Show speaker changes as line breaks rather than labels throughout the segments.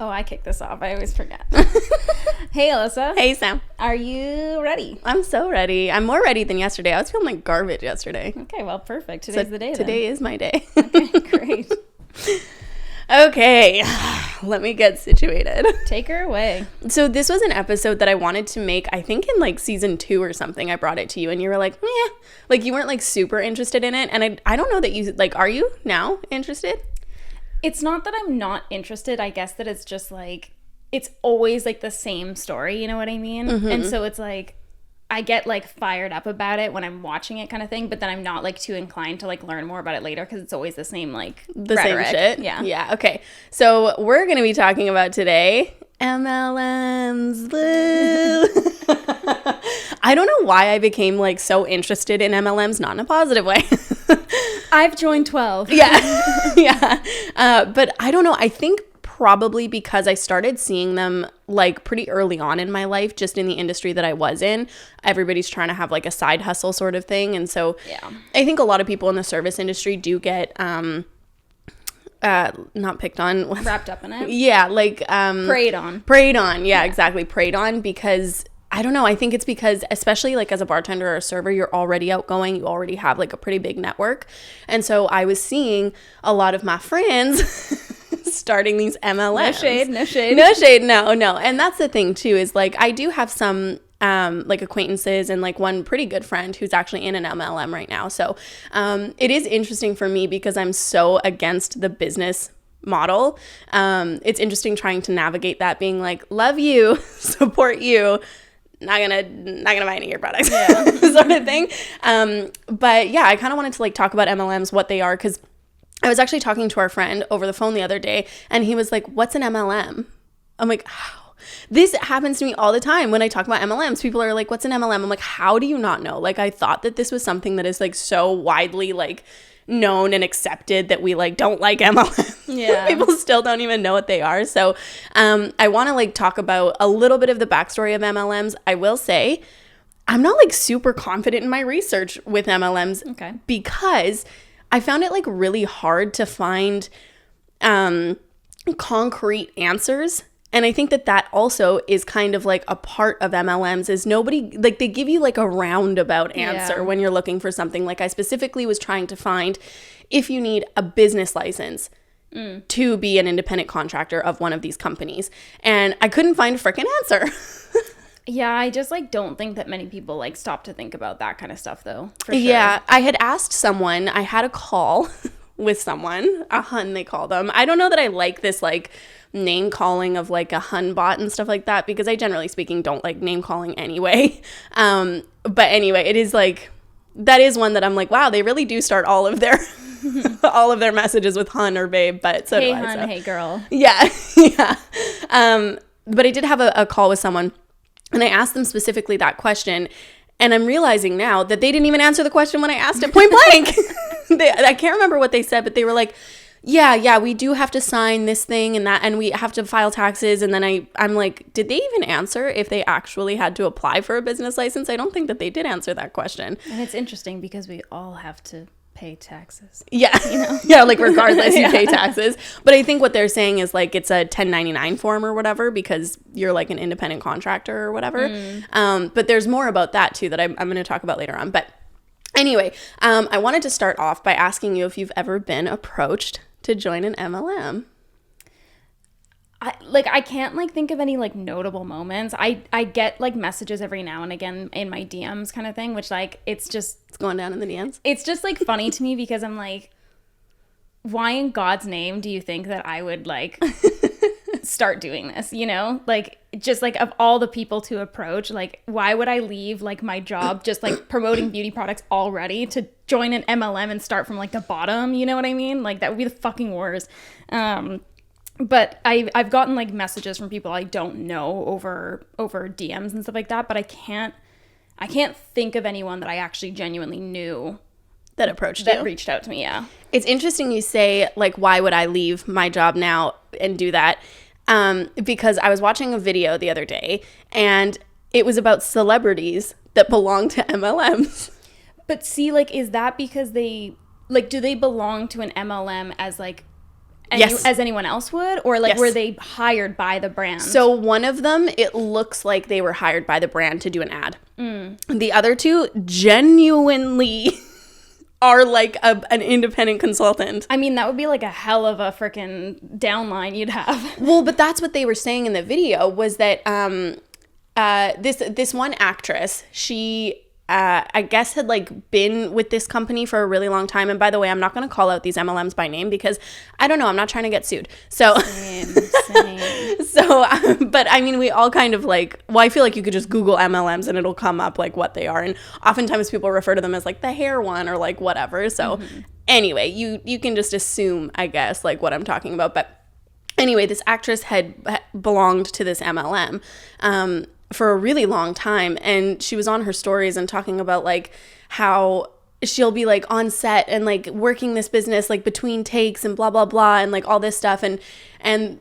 Oh, I kicked this off. I always forget. Hey, Alyssa.
Hey, Sam.
Are you ready?
I'm so ready. I'm more ready than yesterday. I was feeling like garbage yesterday.
Okay, well, perfect. Today's the day,
Today is my day.
Okay, great.
Okay, let me get situated.
Take her away.
So this was an episode that I wanted to make, I think in like season 2 or something. I brought it to you and you were like, yeah. Like you weren't like super interested in it. And I don't know that you, like, are you now interested?
It's not that I'm not interested. I guess that it's just like, it's always like the same story, you know what I mean?
Mm-hmm.
And so it's like, I get like fired up about it when I'm watching it kind of thing, but then I'm not like too inclined to like learn more about it later because it's always the same like rhetoric.
Same shit?
Yeah.
Yeah, okay. So we're going to be talking about today MLMs. I don't know why I became like so interested in MLMs, not in a positive way.
I've joined 12.
Yeah. Yeah. But I don't know. I think probably because I started seeing them like pretty early on in my life, just in the industry that I was in. Everybody's trying to have like a side hustle sort of thing. And so yeah. I think a lot of people in the service industry do get not picked on,
wrapped up in it.
Yeah, like preyed on. Yeah, exactly. Preyed on because I don't know. I think it's because, especially like as a bartender or a server, you're already outgoing. You already have like a pretty big network. And so I was seeing a lot of my friends starting these MLMs.
No shade.
No. And that's the thing too, is like I do have some like acquaintances and like one pretty good friend who's actually in an MLM right now. So it is interesting for me because I'm so against the business model. It's interesting trying to navigate that, being like, love you, support you, not gonna buy any of your products, yeah. Sort of thing. But yeah, I kind of wanted to like talk about MLMs, what they are, because I was actually talking to our friend over the phone the other day, and he was like, what's an MLM? I'm like, how? This happens to me all the time when I talk about MLMs. People are like, what's an MLM? I'm like, how do you not know? Like, I thought that this was something that is like so widely like known and accepted that we like don't like MLMs. Yeah. People still don't even know what they are. So I want to like talk about a little bit of the backstory of MLMs. I will say I'm not like super confident in my research with MLMs.
Okay.
Because I found it like really hard to find concrete answers. And I think that also is kind of like a part of MLMs, is nobody, like they give you like a roundabout answer when you're looking for something. Like I specifically was trying to find if you need a business license to be an independent contractor of one of these companies. And I couldn't find a freaking answer.
Yeah, I just like don't think that many people like stop to think about that kind of stuff though. For sure.
Yeah, I had asked someone, I had a call with someone, a hun they call them. I don't know that I like this like name calling of like a hun bot and stuff like that, because I generally speaking don't like name calling anyway. But anyway, it is like, that is one that I'm like, wow, they really do start all of their all of their messages with hun or babe, but so
hey
do I.
Hun,
so.
hey girl.
Yeah. Yeah. But I did have a call with someone, and I asked them specifically that question, and I'm realizing now that they didn't even answer the question when I asked it point blank. I can't remember what they said, but they were like, yeah, we do have to sign this thing and that, and we have to file taxes. And then I'm like, did they even answer if they actually had to apply for a business license? I don't think that they did answer that question.
And it's interesting because we all have to pay taxes.
Yeah. You know? Yeah, like regardless, you pay taxes. But I think what they're saying is like it's a 1099 form or whatever, because you're like an independent contractor or whatever. But there's more about that too that I'm going to talk about later on. But anyway, I wanted to start off by asking you if you've ever been approached to join an MLM.
I can't like think of any like notable moments. I get like messages every now and again in my DMs kind of thing, which like it's
going down in the DMs.
It's just like funny to me because I'm like, why in God's name do you think that I would like start doing this, you know? Like just like of all the people to approach, like why would I leave like my job just like promoting beauty products already to join an MLM and start from like the bottom, you know what I mean? Like that would be the fucking worst. But I've gotten like messages from people I don't know over DMs and stuff like that, but I can't think of anyone that I actually genuinely knew
that approached
that reached out to me. Yeah.
It's interesting you say like, why would I leave my job now and do that? Because I was watching a video the other day and it was about celebrities that belong to MLMs.
But see, like, is that because they like, do they belong to an MLM as like
Yes.
as anyone else would? Or like
Yes.
were they hired by the brand?
So one of them, it looks like they were hired by the brand to do an ad. The other two genuinely are like an independent consultant.
I mean, that would be like a hell of a freaking downline you'd have.
Well, but that's what they were saying in the video, was that this one actress, she I guess had like been with this company for a really long time. And by the way, I'm not going to call out these MLMs by name because I don't know, I'm not trying to get sued. So
Same.
but I mean, we all kind of like, well, I feel like you could just Google MLMs and it'll come up like what they are. And oftentimes people refer to them as like the hair one or like whatever. So anyway, you can just assume, I guess, like what I'm talking about. But anyway, this actress had belonged to this MLM for a really long time, and she was on her stories and talking about like how she'll be like on set and like working this business like between takes and blah blah blah and like all this stuff, and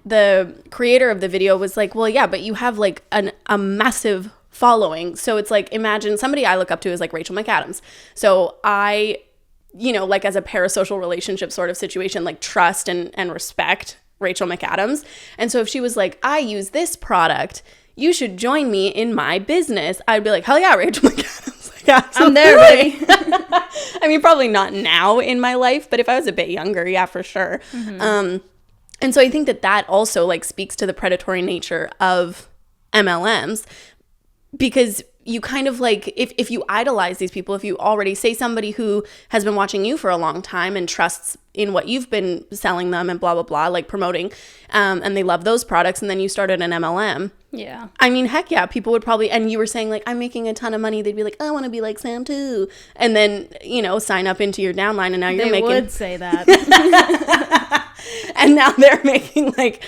the creator of the video was like, well, yeah, but you have like a massive following. So it's like, imagine somebody I look up to is like Rachel McAdams. So I, you know, like as a parasocial relationship sort of situation, like trust and respect Rachel McAdams. And so if she was like, I use this product, you should join me in my business, I'd be like, hell yeah, Rachel McAdams. Like,
I'm there, buddy.
I mean, probably not now in my life, but if I was a bit younger, yeah, for sure. And so I think that also like speaks to the predatory nature of MLMs, because you kind of like, if you idolize these people, if you already say somebody who has been watching you for a long time and trusts in what you've been selling them and blah, blah, blah, like promoting, and they love those products, and then you started an MLM.
Yeah.
I mean, heck yeah, people would probably, and you were saying like, I'm making a ton of money. They'd be like, I want to be like Sam too. And then, you know, sign up into your downline, and now you're making.
They would say that.
And now they're making like,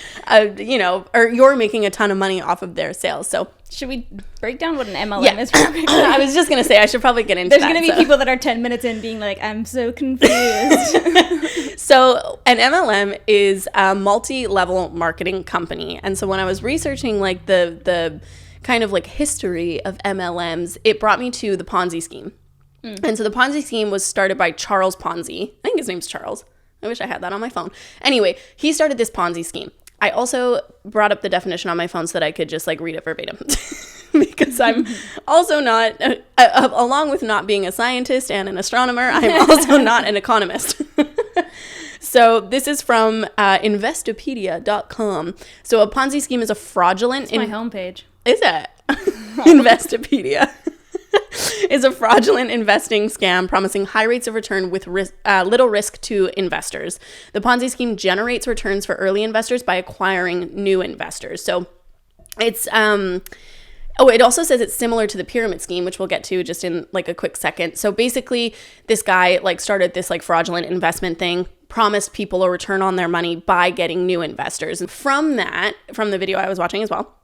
you know, or you're making a ton of money off of their sales. So
should we break down what an MLM is?
I was just going to say, I should probably get into
There's going to be people that are 10 minutes in being like, I'm so confused.
So an MLM is a multi-level marketing company. And so when I was researching like the kind of like history of MLMs, it brought me to the Ponzi scheme. And so the Ponzi scheme was started by Charles Ponzi. I think his name's Charles. I wish I had that on my phone. Anyway, he started this Ponzi scheme. I also brought up the definition on my phone so that I could just like read it verbatim because I'm also not, along with not being a scientist and an astronomer, I'm also not an economist. So this is from Investopedia.com. So a Ponzi scheme is a fraudulent...
It's my homepage.
Is it? Investopedia. Is a fraudulent investing scam promising high rates of return with little risk to investors. The Ponzi scheme generates returns for early investors by acquiring new investors. So it's it also says it's similar to the pyramid scheme, which we'll get to just in like a quick second. So basically this guy like started this like fraudulent investment thing, promised people a return on their money by getting new investors. And from the video I was watching as well,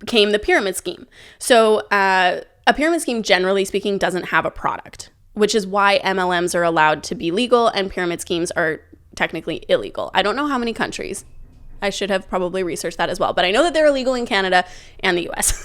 came the pyramid scheme. So a pyramid scheme, generally speaking, doesn't have a product, which is why MLMs are allowed to be legal and pyramid schemes are technically illegal. I don't know how many countries. I should have probably researched that as well, but I know that they're illegal in Canada and the US.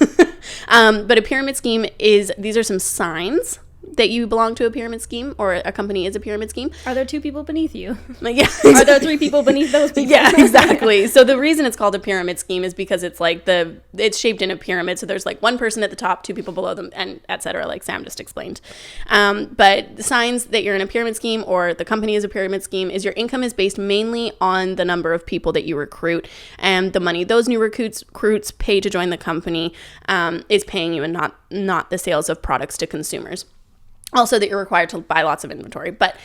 But a pyramid scheme these are some signs that you belong to a pyramid scheme or a company is a pyramid scheme.
Are there two people beneath you?
Like, yeah.
Are there three people beneath those people?
Yeah, exactly. So the reason it's called a pyramid scheme is because it's like it's shaped in a pyramid. So there's like one person at the top, two people below them, and etc. Like Sam just explained. But the signs that you're in a pyramid scheme or the company is a pyramid scheme is your income is based mainly on the number of people that you recruit, and the money those new recruits pay to join the company is paying you, and not the sales of products to consumers. Also that you're required to buy lots of inventory. But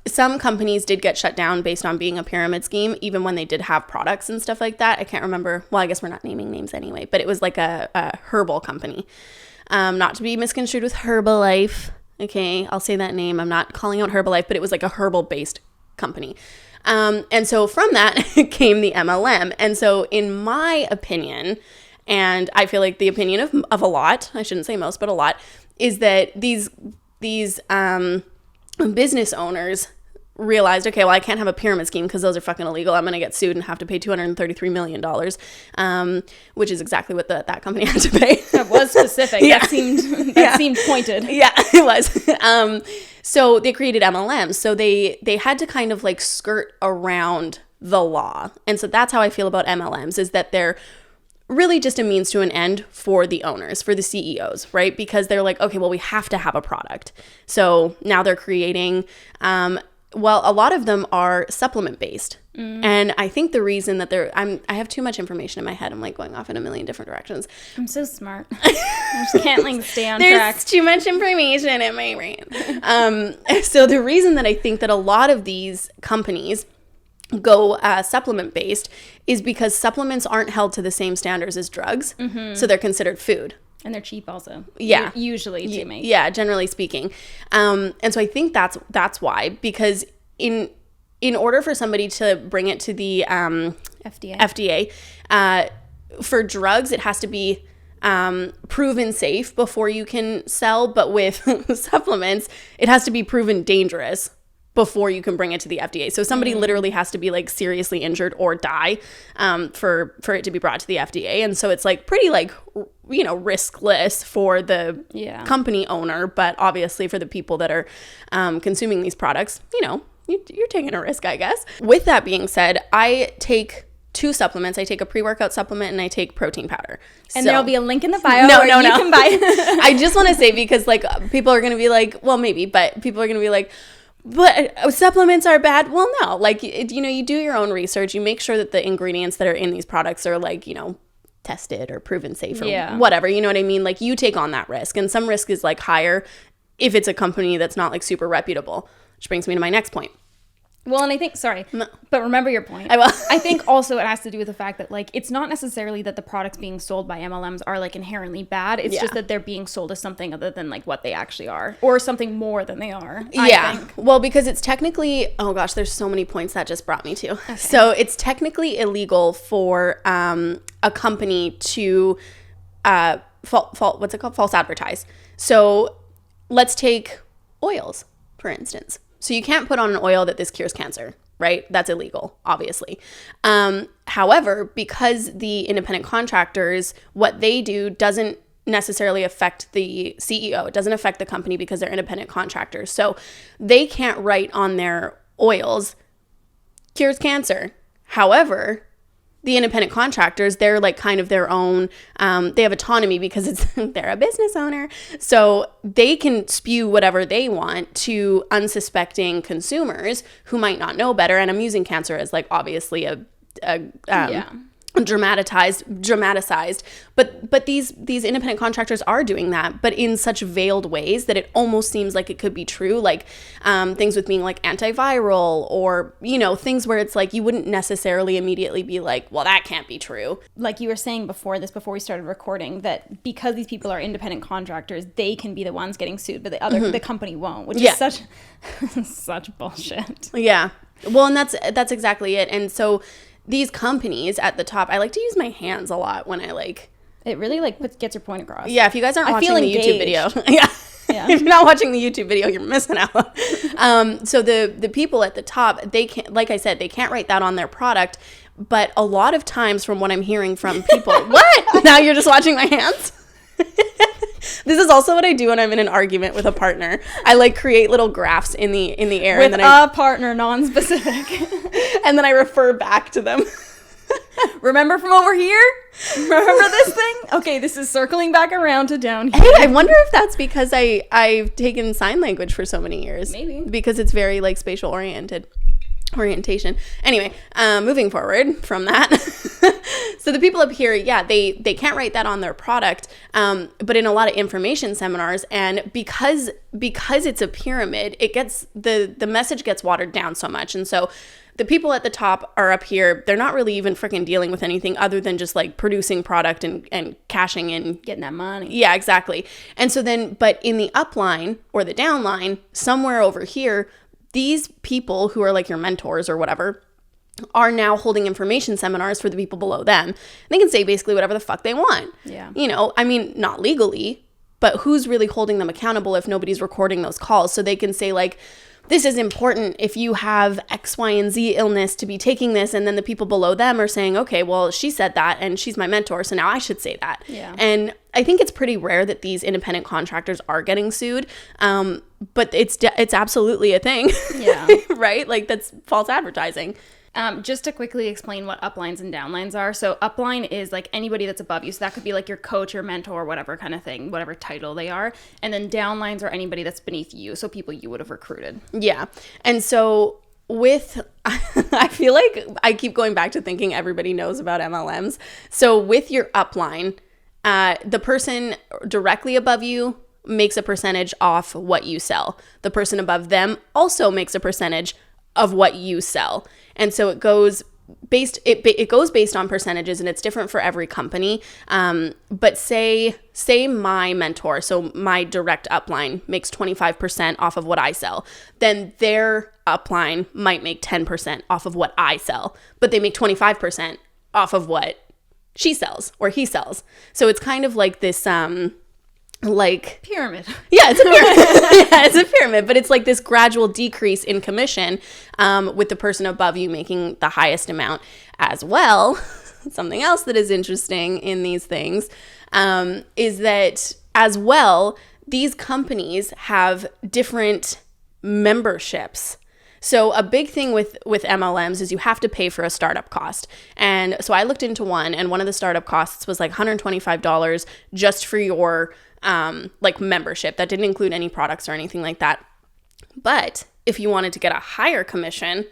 some companies did get shut down based on being a pyramid scheme, even when they did have products and stuff like that. I can't remember. Well, I guess we're not naming names anyway. But it was like a herbal company. Not to be misconstrued with Herbalife. Okay, I'll say that name. I'm not calling out Herbalife, but it was like a herbal-based company. And so from that came the MLM. And so in my opinion, and I feel like the opinion of a lot, I shouldn't say most, but a lot, is that these business owners realized, okay, well, I can't have a pyramid scheme because those are fucking illegal. I'm going to get sued and have to pay $233 million, which is exactly what that company had to pay.
That was specific. Yeah. That seemed pointed.
Yeah, it was. So they created MLMs. So they had to kind of like skirt around the law. And so that's how I feel about MLMs, is that they're really just a means to an end for the owners, for the CEOs, right? Because they're like, okay, well, we have to have a product. So now they're creating, well, a lot of them are supplement based. And I think the reason that I have too much information in my head. I'm like going off in a million different directions.
I'm so smart. I just can't like stay on track.
There's too much information in my brain. So the reason that I think that a lot of these companies go supplement based is because supplements aren't held to the same standards as drugs. So they're considered food.
And they're cheap also.
Yeah.
Usually to make.
Yeah, generally speaking. And so I think that's why, because in order for somebody to bring it to the FDA, for drugs, it has to be proven safe before you can sell. But with supplements, it has to be proven dangerous before you can bring it to the FDA. So somebody literally has to be like seriously injured or die for it to be brought to the FDA. And so it's like pretty like, riskless for the company owner, but obviously for the people that are consuming these products, you're taking a risk, I guess. With that being said, I take 2 supplements. I take a pre-workout supplement and I take protein powder.
And there'll be a link in the bio
no.
you can buy.
I just want to say, because like people are going to be like, well, maybe, but people are going to be like, but supplements are bad. Well, no, like, you do your own research. You make sure that the ingredients that are in these products are like, tested or proven safe or whatever. You know what I mean? Like, you take on that risk, and some risk is like higher if it's a company that's not like super reputable, which brings me to my next point.
Well, and I think, but remember your point.
I will.
I think also it has to do with the fact that like, it's not necessarily that the products being sold by MLMs are like inherently bad. It's just that they're being sold as something other than like what they actually are, or something more than they are. I think.
Well, because it's technically, oh gosh, there's so many points that just brought me to. Okay. So it's technically illegal for a company to false advertise. So let's take oils, for instance. So you can't put on an oil that this cures cancer, right? That's illegal, obviously. However, because the independent contractors, what they do doesn't necessarily affect the CEO. It doesn't affect the company because they're independent contractors. So they can't write on their oils, cures cancer. However, the independent contractors, they're like kind of their own, they have autonomy because they're a business owner. So they can spew whatever they want to unsuspecting consumers who might not know better. And I'm using cancer as like obviously a dramatized, but these independent contractors are doing that, but in such veiled ways that it almost seems like it could be true, like things with being like antiviral, or things where it's like you wouldn't necessarily immediately be like, well, that can't be true.
Like you were saying before we started recording, that because these people are independent contractors, they can be the ones getting sued, but the company won't, which is such bullshit.
Yeah. Well, and that's exactly it. And so these companies at the top, I like to use my hands a lot when I like.
It really like gets your point across.
Yeah, if you guys aren't watching the YouTube video, if you're not watching the YouTube video, you're missing out. So the people at the top, they can't, like I said, they can't write that on their product. But a lot of times, from what I'm hearing from people, what? Now you're just watching my hands? This is also what I do when I'm in an argument with a partner. I like create little graphs in the air.
With a partner, non-specific.
And then I refer back to them.
Remember from over here? Remember this thing? Okay, this is circling back around to down here.
Hey, I wonder if that's because I've taken sign language for so many years.
Maybe.
Because it's very like spatial orientation. Anyway, moving forward from that. So the people up here, they can't write that on their product, but in a lot of information seminars, and because it's a pyramid, it gets the message gets watered down so much. And so the people at the top are up here, they're not really even freaking dealing with anything other than just like producing product and cashing in,
getting that money.
Yeah, exactly. And so then, but in the upline or the downline, somewhere over here, these people who are like your mentors or whatever are now holding information seminars for the people below them. And they can say basically whatever the fuck they want.
Yeah.
I mean, not legally, but who's really holding them accountable if nobody's recording those calls? So they can say like, this is important if you have X, Y, and Z illness to be taking this. And then the people below them are saying, okay, well, she said that and she's my mentor, so now I should say that.
Yeah.
And I think it's pretty rare that these independent contractors are getting sued. But it's absolutely a thing.
Yeah.
Right? Like, that's false advertising.
Just to quickly explain what uplines and downlines are. So upline is like anybody that's above you. So that could be like your coach or mentor, whatever kind of thing, whatever title they are. And then downlines are anybody that's beneath you. So people you would have recruited.
Yeah. And so I feel like I keep going back to thinking everybody knows about MLMs. So with your upline, the person directly above you makes a percentage off what you sell. The person above them also makes a percentage of what you sell. And so it goes based on percentages, and it's different for every company. But say my mentor, so my direct upline, makes 25% off of what I sell. Then their upline might make 10% off of what I sell, but they make 25% off of what she sells or he sells. So it's kind of like this like
pyramid.
Yeah, it's a pyramid. Yeah, it's a pyramid, but it's like this gradual decrease in commission, with the person above you making the highest amount as well. Something else that is interesting in these things is that as well, these companies have different memberships. So a big thing with MLMs is you have to pay for a startup cost. And so I looked into one, and one of the startup costs was like $125 just for your like membership. That didn't include any products or anything like that. But if you wanted to get a higher commission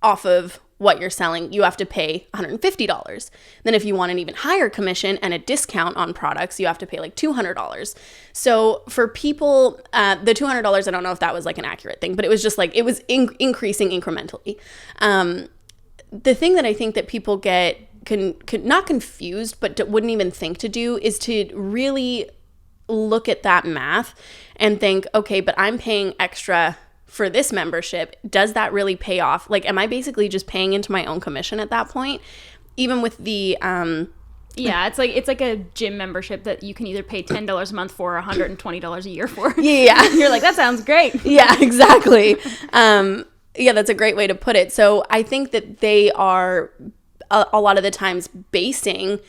off of what you're selling, you have to pay $150. Then if you want an even higher commission and a discount on products, you have to pay like $200. So for people, the $200, I don't know if that was like an accurate thing, but it was just like, it was increasing incrementally. The thing that I think that people get not confused, but wouldn't even think to do is to really look at that math and think, okay, but I'm paying extra for this membership. Does that really pay off? Like, am I basically just paying into my own commission at that point? Even with the
yeah, it's like a gym membership that you can either pay $10 a month for or $120 a year for.
Yeah.
You're like, that sounds great.
Yeah, exactly. Yeah, that's a great way to put it. So I think that they are a lot of the times banking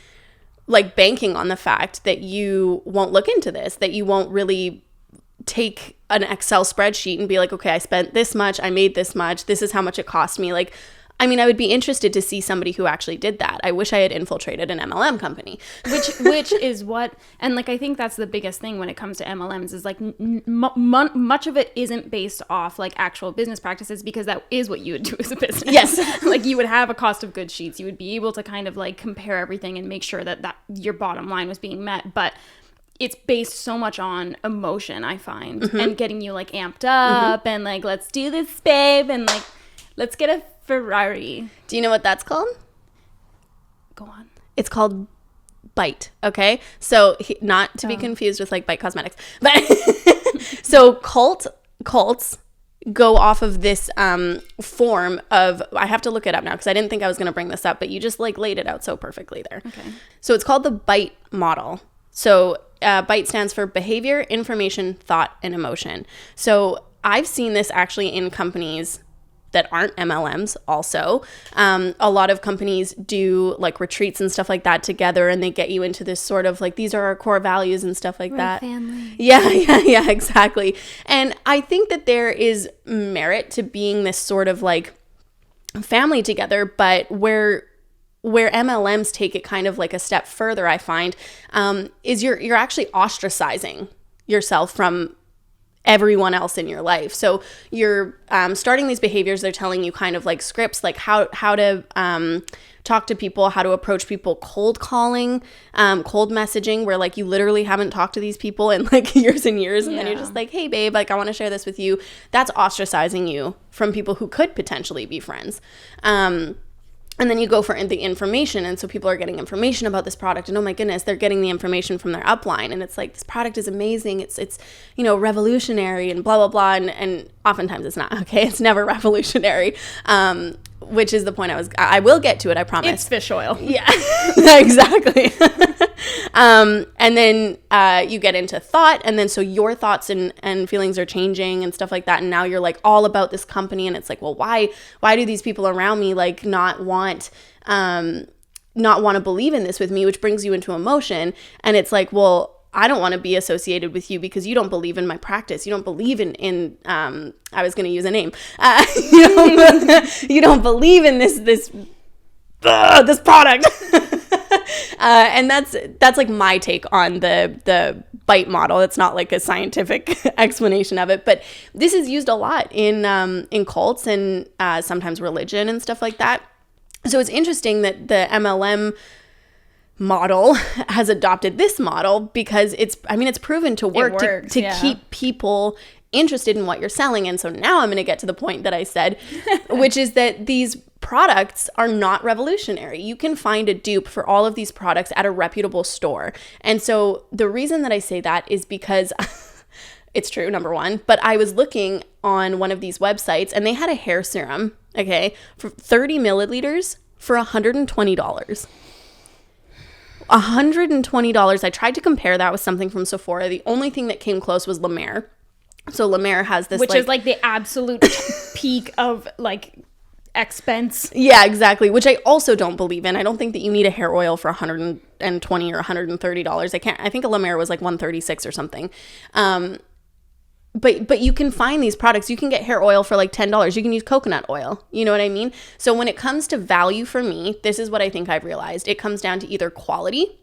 on the fact that you won't look into this, that you won't really take an Excel spreadsheet and be like, okay, I spent this much, I made this much, this is how much it cost me. Like, I mean, I would be interested to see somebody who actually did that. I wish I had infiltrated an MLM company.
Which is what, and like, I think that's the biggest thing when it comes to MLMs is like much of it isn't based off like actual business practices, because that is what you would do as a business.
Yes.
Like, you would have a cost of goods sheets. You would be able to kind of like compare everything and make sure that your bottom line was being met. But it's based so much on emotion, I find, and getting you like amped up and like, let's do this, babe, and like, let's get a Ferrari.
Do you know what that's called?
Go on.
It's called Bite. Okay, so not to be confused with like Bite Cosmetics, but so cults go off of this form of, I have to look it up now because I didn't think I was going to bring this up, but you just like laid it out so perfectly there.
Okay.
So it's called the Bite model. So Bite stands for behavior, information, thought, and emotion. So I've seen this actually in companies that aren't MLMs also. A lot of companies do like retreats and stuff like that together, and they get you into this sort of like, these are our core values and stuff like that.
Family.
Yeah, exactly. And I think that there is merit to being this sort of like family together, but where MLMs take it kind of like a step further, I find, is you're actually ostracizing yourself from everyone else in your life. So you're starting these behaviors. They're telling you kind of like scripts, like how to talk to people, how to approach people, cold calling, cold messaging, where like you literally haven't talked to these people in like years and years. And then you're just like, hey babe, like I want to share this with you. That's ostracizing you from people who could potentially be friends. And then you go for the information. And so people are getting information about this product. And oh my goodness, they're getting the information from their upline. And it's like, this product is amazing. It's revolutionary and blah, blah, blah. And oftentimes it's not. Okay. It's never revolutionary. Which is the point I will get to it, I promise.
It's fish oil.
Yeah, exactly. And then you get into thought, and then so your thoughts and feelings are changing and stuff like that, and now you're like all about this company, and it's like, well, why do these people around me like not want to believe in this with me, which brings you into emotion. And it's like, well, I don't want to be associated with you because you don't believe in my practice. You don't believe in I was going to use a name. You don't believe in this product. And that's like my take on the bite model. It's not like a scientific explanation of it, but this is used a lot in cults and sometimes religion and stuff like that. So it's interesting that the MLM model has adopted this model because it's proven to work to keep people interested in what you're selling. And so now I'm going to get to the point that I said, which is that these products are not revolutionary. You can find a dupe for all of these products at a reputable store. And so the reason that I say that is because it's true, number one, but I was looking on one of these websites and they had a hair serum, okay, for 30 milliliters for $120. $120. I tried to compare that with something from Sephora. The only thing that came close was La Mer. So La Mer has this,
which is like the absolute peak of like expense.
Yeah, exactly. Which I also don't believe in. I don't think that you need a hair oil for $120 or $130. I think a La Mer was like $136 or something. But you can find these products. You can get hair oil for like $10. You can use coconut oil. You know what I mean? So when it comes to value for me, this is what I think I've realized. It comes down to either quality,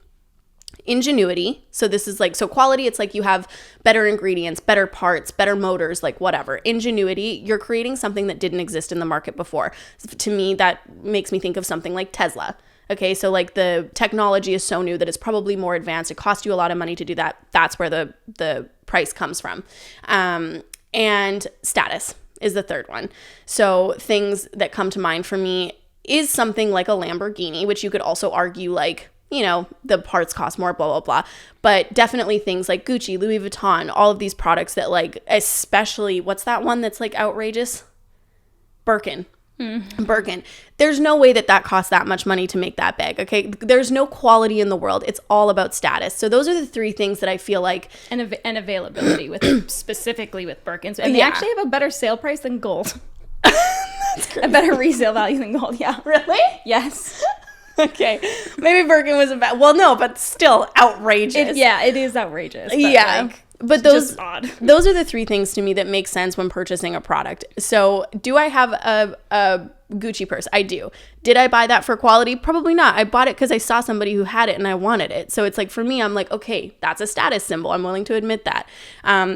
ingenuity. So this is like, so quality, it's like you have better ingredients, better parts, better motors, like whatever. Ingenuity, you're creating something that didn't exist in the market before. To me, that makes me think of something like Tesla. Okay, so like the technology is so new that it's probably more advanced. It costs you a lot of money to do that. That's where the price comes from. And status is the third one. So things that come to mind for me is something like a Lamborghini, which you could also argue like, you know, the parts cost more, blah, blah, blah. But definitely things like Gucci, Louis Vuitton, all of these products that like, especially, what's that one that's like outrageous? Birkin. Birkin. There's no way that costs that much money to make that bag, okay? There's no quality in the world. It's all about status. So those are the three things that I feel like...
And availability, with specifically with Birkins. And they actually have a better sale price than gold. That's crazy. A better resale value than gold, yeah.
Really?
Yes.
Okay. Maybe Birkin was about... Well, no, but still outrageous.
It is outrageous. But
yeah.
Like,
but those are the three things to me that make sense when purchasing a product. So do I have a Gucci purse? I do. Did I buy that for quality? Probably not. I bought it because I saw somebody who had it and I wanted it. So it's like, for me, I'm like, okay, that's a status symbol. I'm willing to admit that.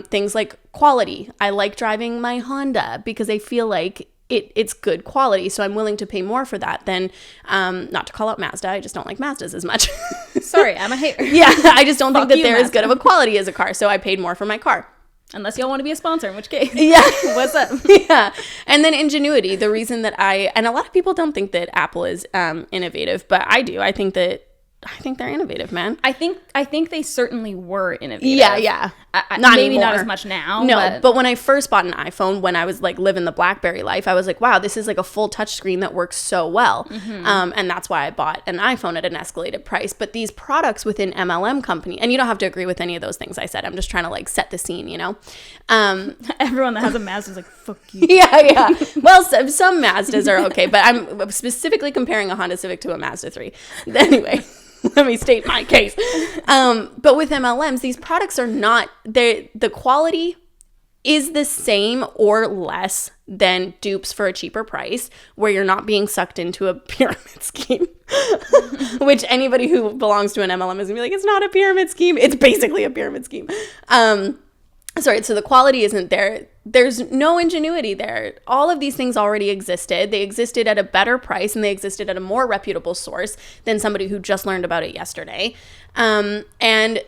Things like quality. I like driving my Honda because I feel like it's good quality, so I'm willing to pay more for that than, not to call out Mazda, I just don't like Mazdas as much.
Sorry, I'm a hater.
Yeah, I just don't think that they're as good of a quality as a car, so I paid more for my car.
Unless y'all want to be a sponsor, in which case.
Yeah.
What's up?
Yeah. And then ingenuity, the reason that and a lot of people don't think that Apple is innovative, but I do. I think they're innovative, man.
I think they certainly were innovative.
Yeah.
Maybe not as much now.
No, but when I first bought an iPhone, when I was like living the BlackBerry life, I was like, wow, this is like a full touchscreen that works so well. Mm-hmm. And that's why I bought an iPhone at an escalated price. But these products within MLM company, and you don't have to agree with any of those things I said. I'm just trying to like set the scene, you know?
Everyone that has a Mazda is like, fuck you.
Yeah. Well, some Mazdas are okay, but I'm specifically comparing a Honda Civic to a Mazda 3. Anyway. Let me state my case. But with MLMs, these products are not, the quality is the same or less than dupes for a cheaper price, where you're not being sucked into a pyramid scheme, which anybody who belongs to an MLM is gonna be like, it's not a pyramid scheme. It's basically a pyramid scheme. So the quality isn't there. There's no ingenuity there. All of these things already existed. They existed at a better price and they existed at a more reputable source than somebody who just learned about it yesterday. And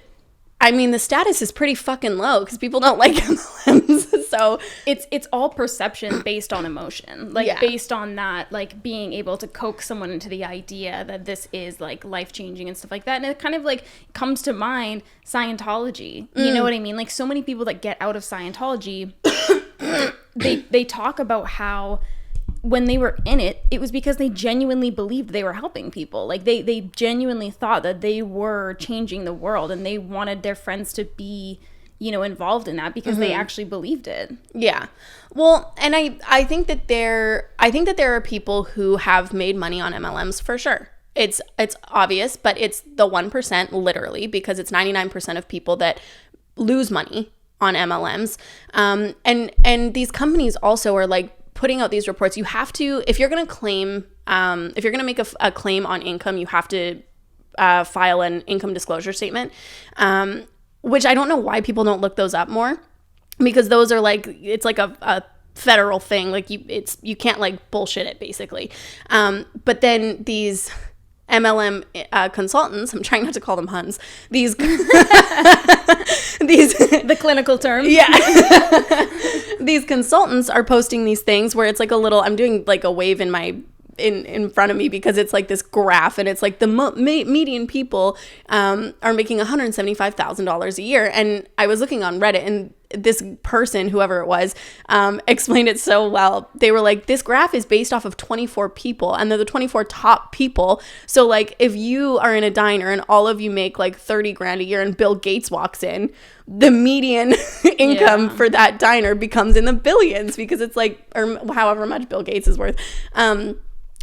I mean, the status is pretty fucking low because people don't like MLMs. So
it's all perception based on emotion, like based on that, like being able to coax someone into the idea that this is like life changing and stuff like that. And it kind of like comes to mind Scientology. You know what I mean? Like so many people that get out of Scientology, they talk about how when they were in it, it was because they genuinely believed they were helping people. Like they genuinely thought that they were changing the world, and they wanted their friends to be, you know, involved in that because they actually believed it.
Yeah. Well, and I think that there are people who have made money on MLMs for sure. It's obvious, but it's the 1% literally, because it's 99% of people that lose money on MLMs. And these companies also are like putting out these reports. You have to, if you're going to claim, if you're going to make a claim on income, you have to file an income disclosure statement, which I don't know why people don't look those up more, because those are like, it's like a federal thing. Like you can't like bullshit it basically. But then these MLM consultants, I'm trying not to call them Huns, these
the clinical term.
Yeah. These consultants are posting these things where it's like a little, I'm doing like a wave in front of me because it's like this graph, and it's like the median people are making $175,000 a year. And I was looking on Reddit, and this person, whoever it was, explained it so well. They were like, this graph is based off of 24 people, and they're the 24 top people. So like if you are in a diner and all of you make like 30 grand a year and Bill Gates walks in, the median income for that diner becomes in the billions, because it's like, or however much Bill Gates is worth.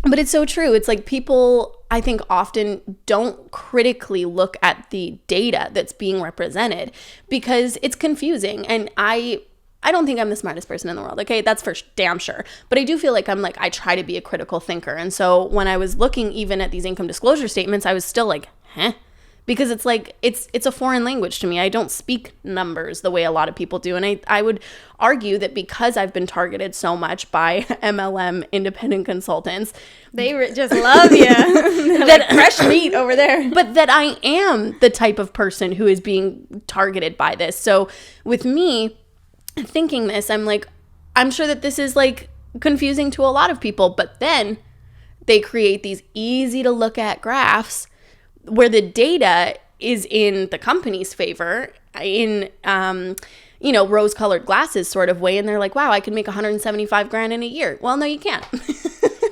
But it's so true. It's like people, I think, often don't critically look at the data that's being represented because it's confusing. And I don't think I'm the smartest person in the world. Okay, that's for damn sure. But I do feel like I try to be a critical thinker. And so when I was looking even at these income disclosure statements, I was still like, because it's like, it's a foreign language to me. I don't speak numbers the way a lot of people do. And I would argue that because I've been targeted so much by MLM independent consultants,
they just love you. That like fresh meat over there.
But that I am the type of person who is being targeted by this. So with me thinking this, I'm like, I'm sure that this is like confusing to a lot of people. But then they create these easy to look at graphs where the data is in the company's favor, in rose-colored glasses sort of way, and they're like, wow, I could make 175 grand in a year. Well, no, you can't.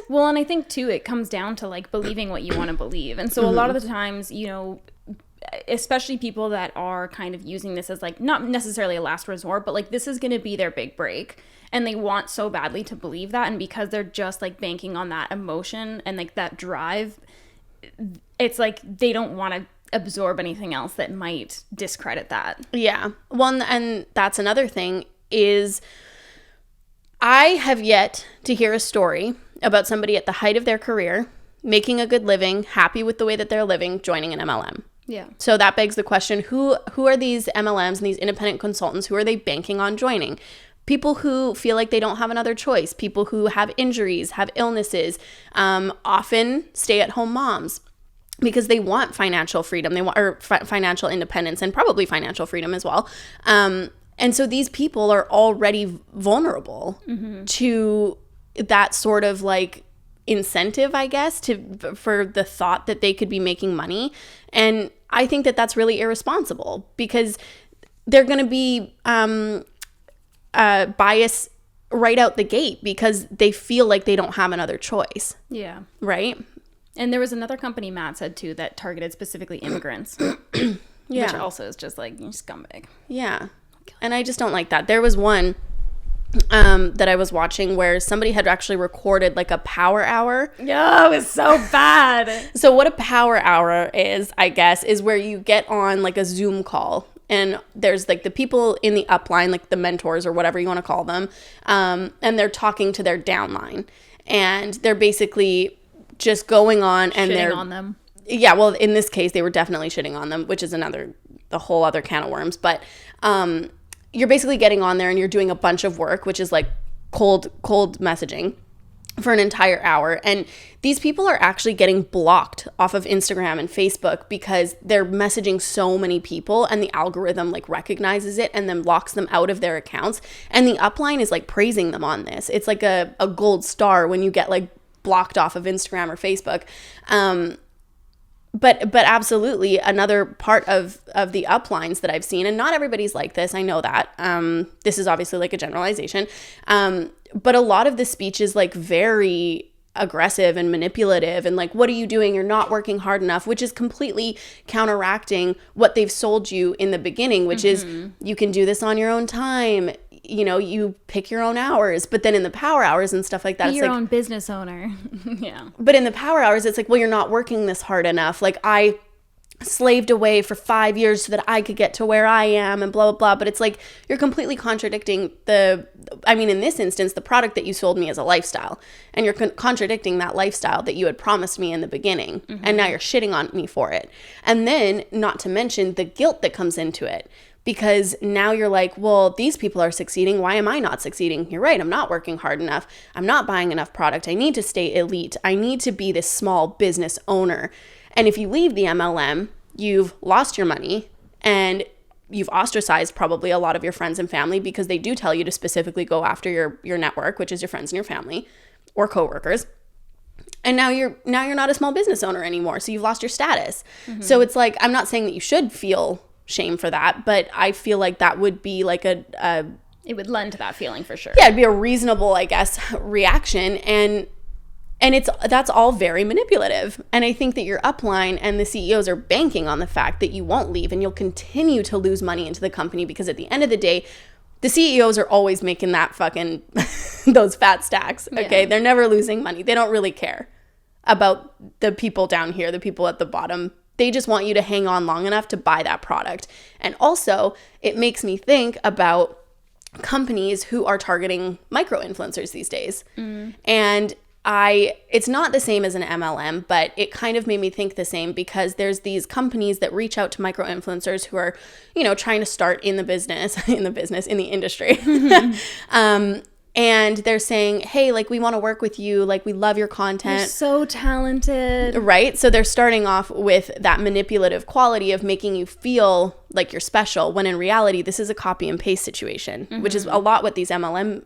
Well, and I think too, it comes down to like believing what you want to believe. And so a lot of the times, you know, especially people that are kind of using this as like not necessarily a last resort, but like this is going to be their big break, and they want so badly to believe that, and because they're just like banking on that emotion and like that drive, it's like they don't want to absorb anything else that might discredit that.
Yeah. Well, and that's another thing is I have yet to hear a story about somebody at the height of their career, making a good living, happy with the way that they're living, joining an MLM.
Yeah.
So that begs the question, who are these MLMs and these independent consultants? Who are they banking on joining? People who feel like they don't have another choice, people who have injuries, have illnesses, often stay-at-home moms, because they want financial freedom, they want financial independence, and probably financial freedom as well. And so these people are already vulnerable to that sort of like incentive, I guess, for the thought that they could be making money. And I think that that's really irresponsible, because they're going to be bias right out the gate because they feel like they don't have another choice.
Yeah.
Right?
And there was another company, Matt said too, that targeted specifically immigrants.
Yeah.
Which also is just like, you're scumbag.
Yeah. And I just don't like that. There was one that I was watching where somebody had actually recorded like a power hour.
No, it was so bad.
So what a power hour is, I guess, is where you get on like a Zoom call, and there's like the people in the upline, like the mentors or whatever you want to call them, and they're talking to their downline, and they're basically just going on and
shitting
they're
on them.
Yeah, well, in this case, they were definitely shitting on them, which is the whole other can of worms. But you're basically getting on there and you're doing a bunch of work, which is like cold messaging for an entire hour. And these people are actually getting blocked off of Instagram and Facebook because they're messaging so many people, and the algorithm like recognizes it and then locks them out of their accounts. And the upline is like praising them on this. It's like a gold star when you get like blocked off of Instagram or Facebook. But absolutely another part of the uplines that I've seen, and not everybody's like this, I know that. This is obviously like a generalization. But a lot of the speech is like very aggressive and manipulative and like, what are you doing? You're not working hard enough, which is completely counteracting what they've sold you in the beginning, which is you can do this on your own time. You know, you pick your own hours, but then in the power hours and stuff like that,
Be
it's
your
like,
own business owner. Yeah.
But in the power hours, it's like, well, you're not working this hard enough. Like, I slaved away for 5 years so that I could get to where I am and blah, blah, blah. But it's like, you're completely contradicting in this instance, the product that you sold me as a lifestyle. And you're contradicting that lifestyle that you had promised me in the beginning. And now you're shitting on me for it. And then, not to mention the guilt that comes into it. Because now you're like, well, these people are succeeding. Why am I not succeeding? You're right. I'm not working hard enough. I'm not buying enough product. I need to stay elite. I need to be this small business owner. And if you leave the MLM, you've lost your money and you've ostracized probably a lot of your friends and family, because they do tell you to specifically go after your network, which is your friends and your family or coworkers. And now you're not a small business owner anymore. So you've lost your status. So it's like, I'm not saying that you should feel shame for that, but I feel like that would be like it
would lend to that feeling for sure.
Yeah, it'd be a reasonable, I guess, reaction. And that's all very manipulative. And I think that your upline and the CEOs are banking on the fact that you won't leave and you'll continue to lose money into the company, because at the end of the day, the CEOs are always making that fucking those fat stacks. Okay. Yeah. They're never losing money. They don't really care about the people down here, the people at the bottom. They just want you to hang on long enough to buy that product. And also, it makes me think about companies who are targeting micro-influencers these days. And it's not the same as an MLM, but it kind of made me think the same, because there's these companies that reach out to micro-influencers who are, trying to start in the industry. And they're saying, hey, like, we want to work with you. Like, we love your content.
You're so talented.
Right? So they're starting off with that manipulative quality of making you feel like you're special, when in reality, this is a copy and paste situation, which is a lot what these MLM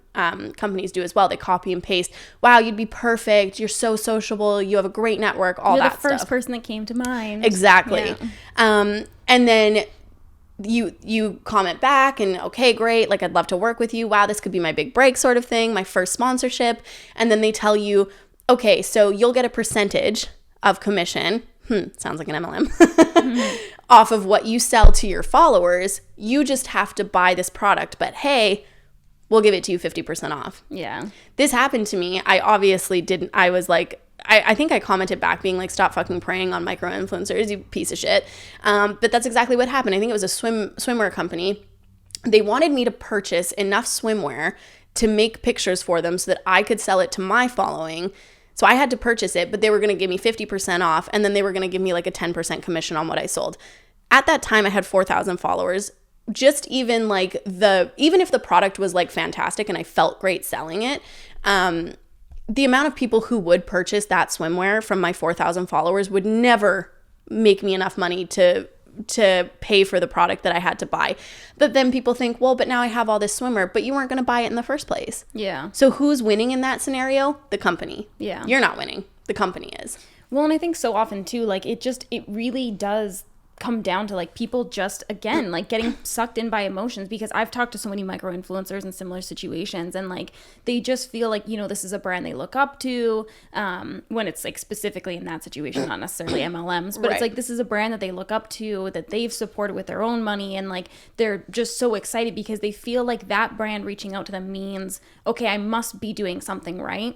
companies do as well. They copy and paste. Wow, you'd be perfect. You're so sociable. You have a great network, all that stuff.
You're the first person that came to mind.
Exactly. Yeah. And then you comment back and, okay, great. Like, I'd love to work with you. Wow, this could be my big break sort of thing, my first sponsorship. And then they tell you, okay, so you'll get a percentage of commission. Sounds like an MLM. Off of what you sell to your followers. You just have to buy this product, but hey, we'll give it to you 50% off.
Yeah.
This happened to me. I obviously didn't. I was like, I think I commented back being like, stop fucking preying on micro influencers, you piece of shit. But that's exactly what happened. I think it was a swimwear company. They wanted me to purchase enough swimwear to make pictures for them so that I could sell it to my following. So I had to purchase it, but they were going to give me 50% off, and then they were going to give me like a 10% commission on what I sold. At that time, I had 4,000 followers. Just even if the product was like fantastic and I felt great selling it, the amount of people who would purchase that swimwear from my 4,000 followers would never make me enough money to pay for the product that I had to buy. But then people think, well, but now I have all this swimwear, but you weren't going to buy it in the first place.
Yeah.
So who's winning in that scenario? The company.
Yeah.
You're not winning. The company is.
Well, and I think so often too, like, it really does come down to like people just, again, like getting sucked in by emotions, because I've talked to so many micro influencers in similar situations, and like they just feel like, this is a brand they look up to, when it's like specifically in that situation, not necessarily MLMs, but It's like, this is a brand that they look up to, that they've supported with their own money, and like they're just so excited because they feel like that brand reaching out to them means, okay, I must be doing something right.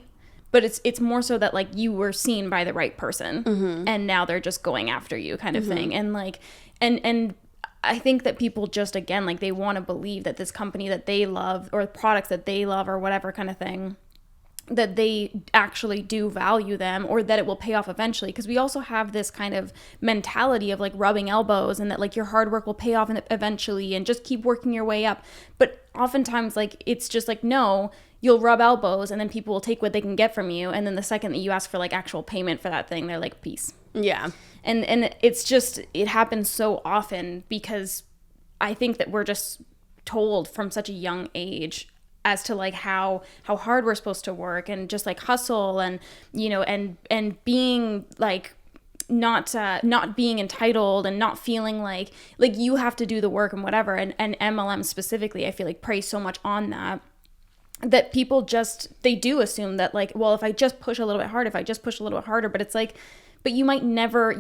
But it's more so that like you were seen by the right person, and now they're just going after you, kind of thing. And like, and I think that people just, again, like they want to believe that this company that they love, or products that they love, or whatever kind of thing, that they actually do value them, or that it will pay off eventually. Because we also have this kind of mentality of like rubbing elbows, and that like your hard work will pay off eventually, and just keep working your way up. But oftentimes, like, it's just like, no, you'll rub elbows, and then people will take what they can get from you, and then the second that you ask for like actual payment for that thing, they're like, peace.
Yeah.
And it's just, it happens so often, because I think that we're just told from such a young age as to like how hard we're supposed to work, and just like hustle, and and being like not being entitled and not feeling like you have to do the work and whatever. And MLM specifically, I feel like preys so much on that people they do assume that like, well, if I just push a little bit harder, but it's like, but you might never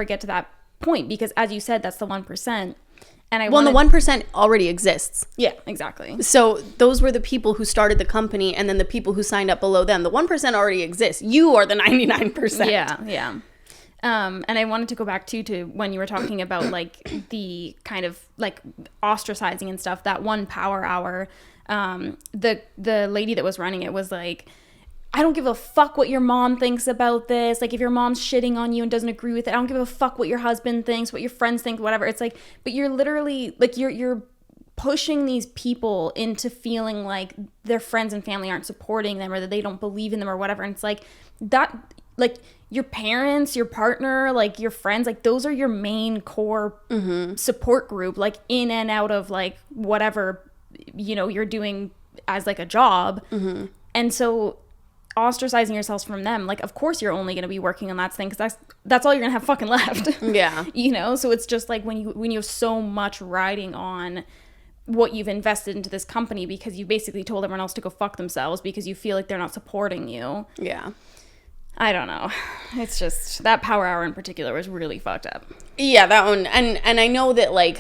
get to that point, because as you said, that's the 1%. And the
1% already exists.
Yeah, exactly.
So those were the people who started the company, and then the people who signed up below them. The 1% already exists. You are the 99%.
Yeah. And I wanted to go back to when you were talking about like the kind of like ostracizing and stuff, that 1 power hour, the lady that was running it was like, I don't give a fuck what your mom thinks about this. Like, if your mom's shitting on you and doesn't agree with it, I don't give a fuck what your husband thinks, what your friends think, whatever. It's like, but you're literally like, you're pushing these people into feeling like their friends and family aren't supporting them, or that they don't believe in them or whatever. And it's like that, like your parents, your partner, like your friends, like those are your main core support group, like in and out of like whatever, you're doing as like a job. And so ostracizing yourselves from them, like, of course you're only going to be working on that thing, because that's all you're going to have fucking left.
Yeah.
So it's just like when you have so much riding on what you've invested into this company, because you basically told everyone else to go fuck themselves because you feel like they're not supporting you.
Yeah.
I don't know. It's just that power hour in particular was really fucked up.
Yeah, that one. And I know that like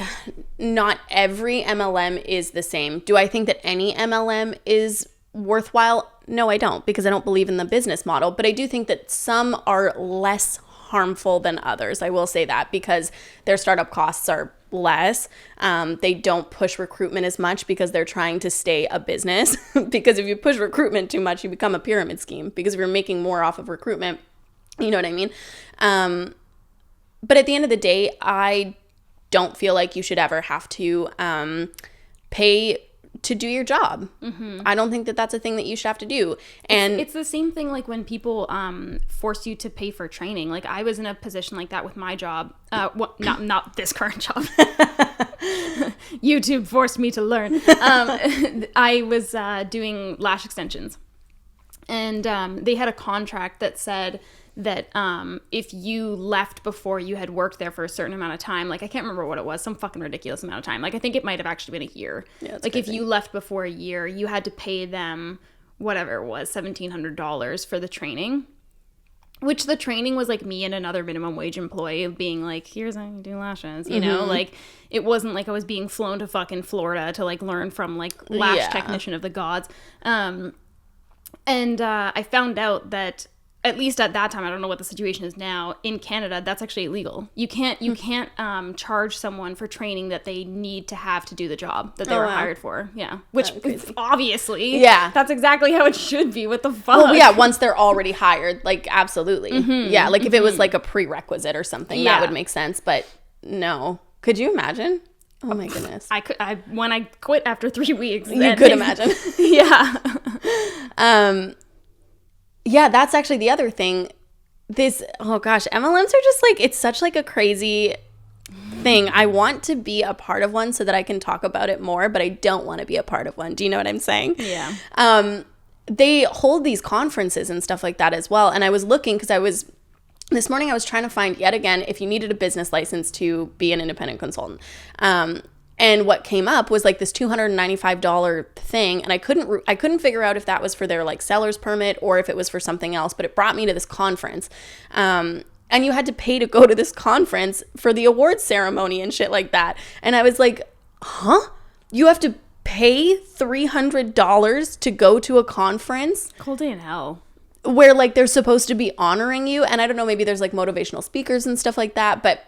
not every MLM is the same. Do I think that any MLM is worthwhile? No, I don't, because I don't believe in the business model. But I do think that some are less harmful than others. I will say that, because their startup costs are less. They don't push recruitment as much because they're trying to stay a business. Because if you push recruitment too much, you become a pyramid scheme, because if you're making more off of recruitment, you know what I mean? But at the end of the day, I don't feel like you should ever have to pay to do your job. I don't think that that's a thing that you should have to do. And
it's the same thing like when people force you to pay for training. Like, I was in a position like that with my job. Not this current job. YouTube forced me to learn. I was doing lash extensions, and they had a contract that said that if you left before you had worked there for a certain amount of time, like I can't remember what it was, some fucking ridiculous amount of time. Like I think it might have actually been a year. Yeah, like crazy. If you left before a year, you had to pay them whatever it was, $1,700 for the training. Which the training was like me and another minimum wage employee being like, here's how you do lashes, you know? Like, it wasn't like I was being flown to fucking Florida to like learn from like lash technician of the gods. And I found out that, at least at that time, I don't know what the situation is now, in Canada, that's actually illegal. You can't charge someone for training that they need to have to do the job that they were hired for. Yeah. Which obviously, that's exactly how it should be. What the fuck?
Well, yeah, once they're already hired, like absolutely. Yeah, like if it was like a prerequisite or something, that would make sense. But no. Could you imagine? Oh my goodness.
When I quit after 3 weeks.
You could imagine.
Yeah.
Yeah, that's actually the other thing. MLMs are just like, it's such like a crazy thing. I want to be a part of one so that I can talk about it more, but I don't want to be a part of one. Do you know what I'm saying?
Yeah.
They hold these conferences and stuff like that as well. And I was looking, because this morning I was trying to find, yet again, if you needed a business license to be an independent consultant. And what came up was like this $295 thing, and I couldn't figure out if that was for their like seller's permit or if it was for something else, but it brought me to this conference. And you had to pay to go to this conference for the awards ceremony and shit like that. And I was like, huh? You have to pay $300 to go to a conference?
Cold day in hell.
Where like they're supposed to be honoring you, and I don't know, maybe there's like motivational speakers and stuff like that, but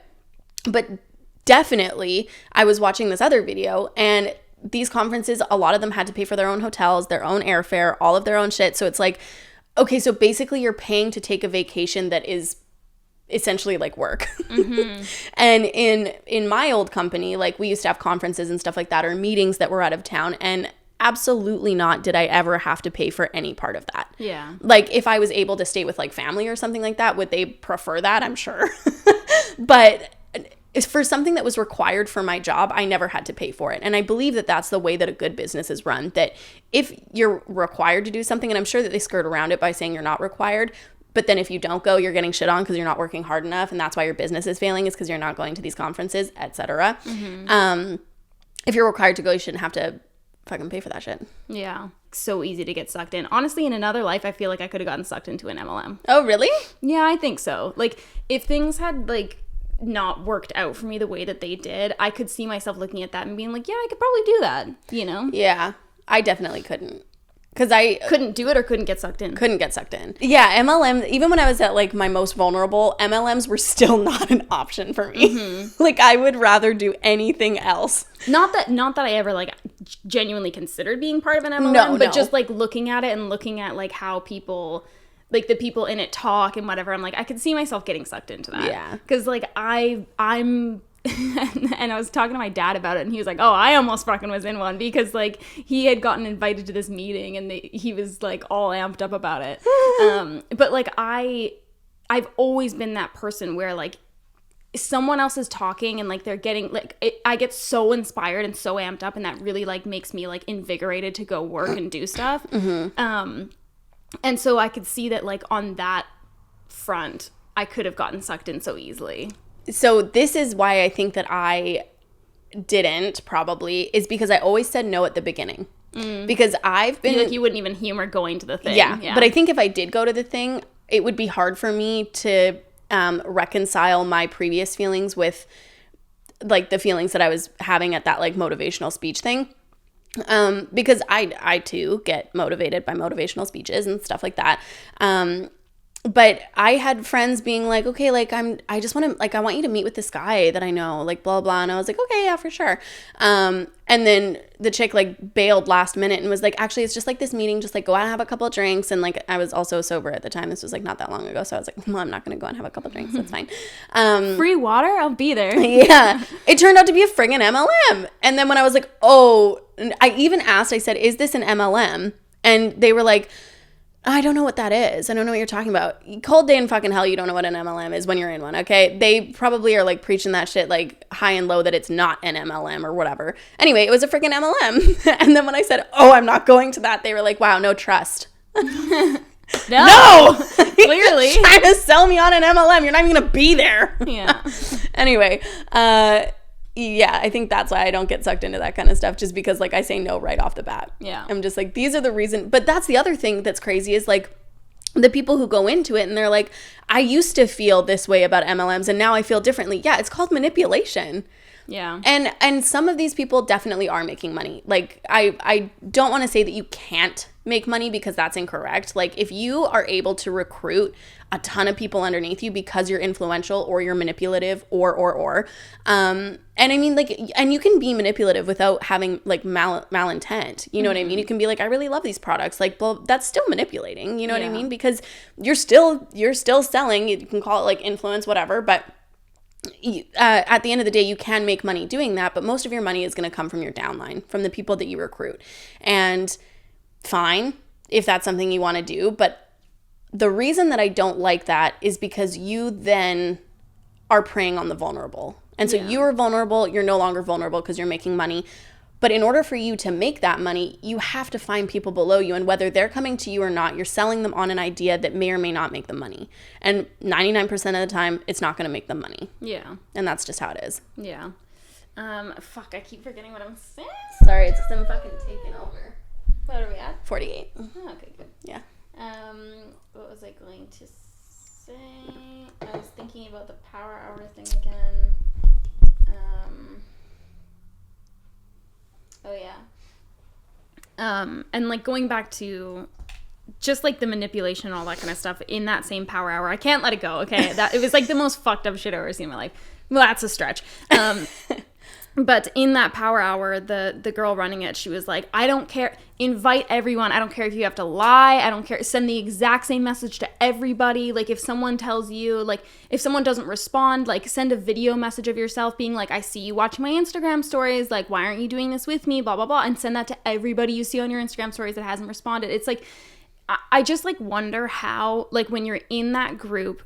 definitely, I was watching this other video, and these conferences, a lot of them had to pay for their own hotels, their own airfare, all of their own shit. So it's like, okay, so basically you're paying to take a vacation that is essentially like work. And in my old company, like we used to have conferences and stuff like that, or meetings that were out of town, and absolutely not did I ever have to pay for any part of that.
Yeah.
Like if I was able to stay with like family or something like that, would they prefer that? I'm sure. But for something that was required for my job, I never had to pay for it. And I believe that that's the way that a good business is run, that if you're required to do something, and I'm sure that they skirt around it by saying you're not required, But then if you don't go, you're getting shit on because you're not working hard enough, and that's why your business is failing, is because you're not going to these conferences, etc. If you're required to go, you shouldn't have to fucking pay for that shit.
Yeah. So easy to get sucked in. Honestly, in another life, I feel like I could have gotten sucked into an MLM.
Oh, really?
Yeah, I think so. Like, if things had, like, not worked out for me the way that they did, I could see myself looking at that and being like, yeah, I could probably do that, you know?
Yeah. I definitely couldn't. Because I
couldn't do it or couldn't get sucked in.
Couldn't get sucked in. Yeah, MLM, even when I was at like my most vulnerable, MLMs were still not an option for me. Like, I would rather do anything else.
Not that I ever like genuinely considered being part of an MLM, but just like looking at it and looking at like how people, like the people in it talk and whatever, I'm like, I could see myself getting sucked into that.
Yeah.
Because like I'm and I was talking to my dad about it, and he was like, oh, I almost fucking was in one, because like he had gotten invited to this meeting and he was like all amped up about it. But like I've always been that person where like someone else is talking and like they're getting like I get so inspired and so amped up, and that really like makes me like invigorated to go work and do stuff. And so I could see that like on that front I could have gotten sucked in so easily.
So this is why I think that I didn't, probably, is because I always said no at the beginning. Because I've been...
Like you wouldn't even humor going to the thing.
Yeah, but I think if I did go to the thing, it would be hard for me to reconcile my previous feelings with like the feelings that I was having at that like motivational speech thing. Because I too get motivated by motivational speeches and stuff like that. But I had friends being like, okay, like I just want to, like, I want you to meet with this guy that I know, like blah, blah. And I was like, okay, yeah, for sure. And then the chick like bailed last minute and was like, actually, it's just like this meeting, just like go out and have a couple of drinks. And like, I was also sober at the time. This was like not that long ago. So I was like, well, I'm not going to go and have a couple of drinks. That's fine.
Free water? I'll be there.
Yeah. It turned out to be a friggin' MLM. And then when I was like, oh, I even asked, I said, is this an MLM? And they were like, I don't know what that is. I don't know what you're talking about. Cold day in fucking hell, you don't know what an MLM is when you're in one, okay? They probably are like preaching that shit like high and low that it's not an MLM or whatever. Anyway, it was a freaking MLM. And then when I said, oh, I'm not going to that, they were like, wow, no trust. No! Clearly. You're trying to sell me on an MLM. You're not even going to be there.
Yeah.
Anyway, yeah, I think that's why I don't get sucked into that kind of stuff, just because like I say no right off the bat.
Yeah.
I'm just like, these are the reason. But that's the other thing that's crazy is like the people who go into it and they're like, I used to feel this way about MLMs and now I feel differently. Yeah, it's called manipulation.
Yeah.
And some of these people definitely are making money. Like I don't want to say that you can't make money, because that's incorrect. Like if you are able to recruit a ton of people underneath you because you're influential or you're manipulative or and I mean like, and you can be manipulative without having like malintent, you know what I mean? You can be like, I really love these products, like, well, that's still manipulating, you know what I mean? Because you're still selling. You can call it like influence, whatever, but at the end of the day, you can make money doing that, but most of your money is going to come from your downline, from the people that you recruit. And fine, if that's something you want to do, but the reason that I don't like that is because you then are preying on the vulnerable. And so you are vulnerable, you're no longer vulnerable because you're making money. But in order for you to make that money, you have to find people below you. And whether they're coming to you or not, you're selling them on an idea that may or may not make them money. And 99% of the time, it's not going to make them money.
Yeah.
And that's just how it is.
Yeah. Fuck, I keep forgetting what I'm saying.
Sorry, it's because I'm fucking taking over.
What are we at?
48.
Oh, okay, good.
Yeah.
What was I going to say? I was thinking about the power hour thing again. Oh yeah. And like going back to just like the manipulation and all that kind of stuff in that same power hour, I can't let it go. Okay, that it was like the most fucked up shit I've ever seen in my life. Well, that's a stretch. But in that power hour, the girl running it, she was like, I don't care. Invite everyone. I don't care if you have to lie. I don't care. Send the exact same message to everybody. Like if someone tells you, like if someone doesn't respond, like send a video message of yourself being like, I see you watching my Instagram stories. Like, why aren't you doing this with me? Blah, blah, blah. And send that to everybody you see on your Instagram stories that hasn't responded. It's like, I just like wonder how, like when you're in that group,